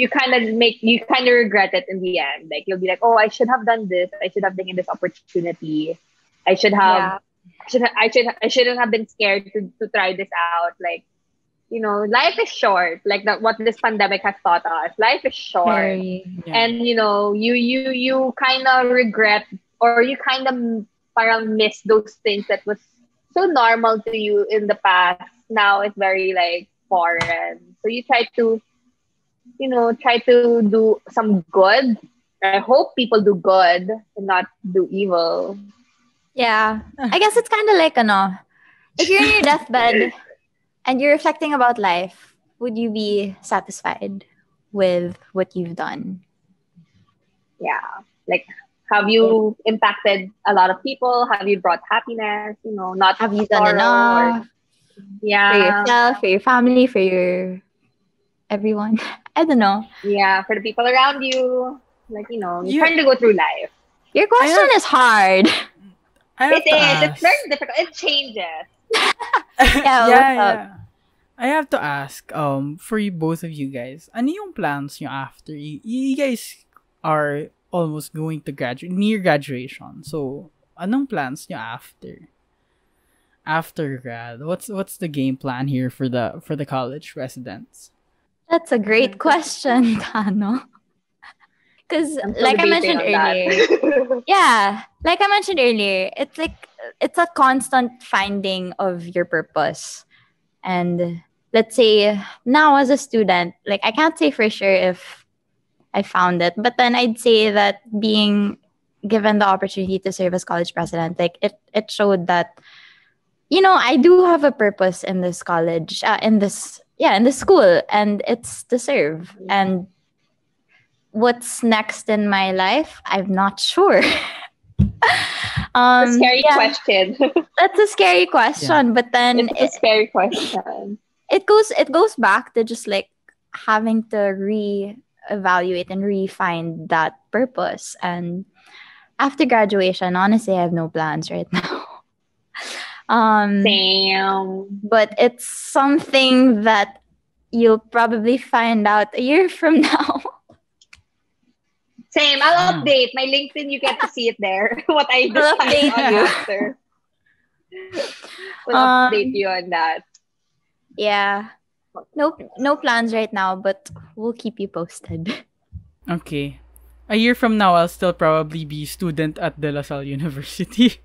kind of regret it in the end. Like, you'll be like, oh, I should have done this. I should have taken this opportunity. I should have. Yeah. I shouldn't have been scared to try this out. Like, life is short. Like, that, what this pandemic has taught us. Life is short, Very. Yeah. and you kind of regret, or you kind of parang miss those things that was so normal to you in the past. Now it's very like foreign. So you try to do some good. I hope people do good and not do evil. Yeah. I guess it's kind of like, if you're in your deathbed and you're reflecting about life, would you be satisfied with what you've done? Yeah. Like, have you impacted a lot of people? Have you brought happiness? Not Have you done sorrow, or enough for yeah. yourself, for your family, for your everyone? I don't know. Yeah, for the people around you, like, you know, you're Yeah. trying to go through life. Your question is hard. I have It to is. ask. It's very difficult. It changes. Yeah, what's up? yeah. I have to ask, for you both of you guys, ano yung plans nyo after? You guys are almost going to graduate, near graduation. So, anong plans nyo after? After grad, what's the game plan here for the college residents? That's a great question, Tano. Because, I'm still like I debating mentioned on earlier, that. yeah, like I mentioned earlier, it's like it's a constant finding of your purpose. And let's say now as a student, like I can't say for sure if I found it, but then I'd say that being given the opportunity to serve as college president, like it showed that I do have a purpose in this college, in this school, and it's to serve. And what's next in my life, I'm not sure. A scary yeah, question. that's a scary question, but then It's a scary question. it goes back to just like having to reevaluate and refine that purpose. And after graduation, honestly, I have no plans right now. Same. But it's something that you'll probably find out a year from now. Same. I'll update my LinkedIn. You get to see it there. What I I'll decided update on you. after. We'll update you on that. Yeah. No plans right now, but we'll keep you posted. Okay. A year from now, I'll still probably be student at De La Salle University.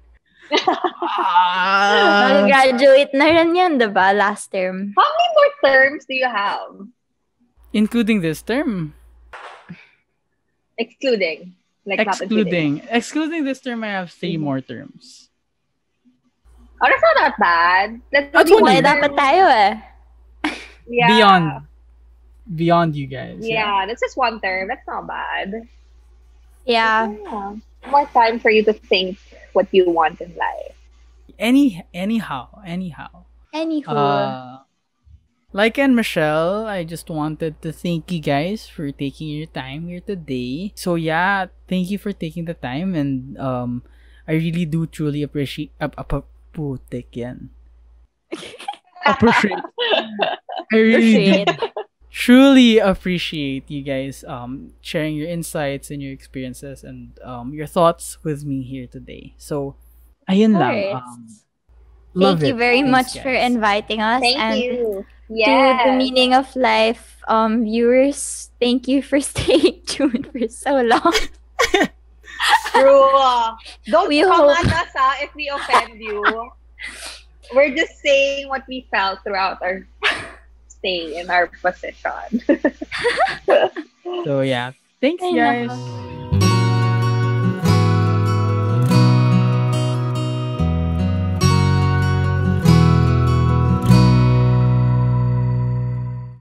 Mag-graduate na rin yan, diba? Last term. How many more terms do you have? Including this term. Excluding. Like not including. Excluding this term, I have 3 more terms. Oh, that's not that bad. That's only only- May dapat tayo eh. Yeah. Beyond you guys. Yeah, that's just one term. That's not bad. Yeah. Yeah. More time for you to think what you want in life. Anyhow. Anywho. Like and Michelle, I just wanted to thank you guys for taking your time here today. So yeah, thank you for taking the time, and I really do truly appreciate putik yan. Appreciate. I really do truly appreciate you guys sharing your insights and your experiences and your thoughts with me here today. So ayun lang. Thank you very much for inviting us. Thank and you. To the Meaning of Life viewers, thank you for staying tuned for so long. True. Don't We come hope- at us if we offend you. We're just saying what we felt throughout our stay in our position. So yeah, thanks I guys. know.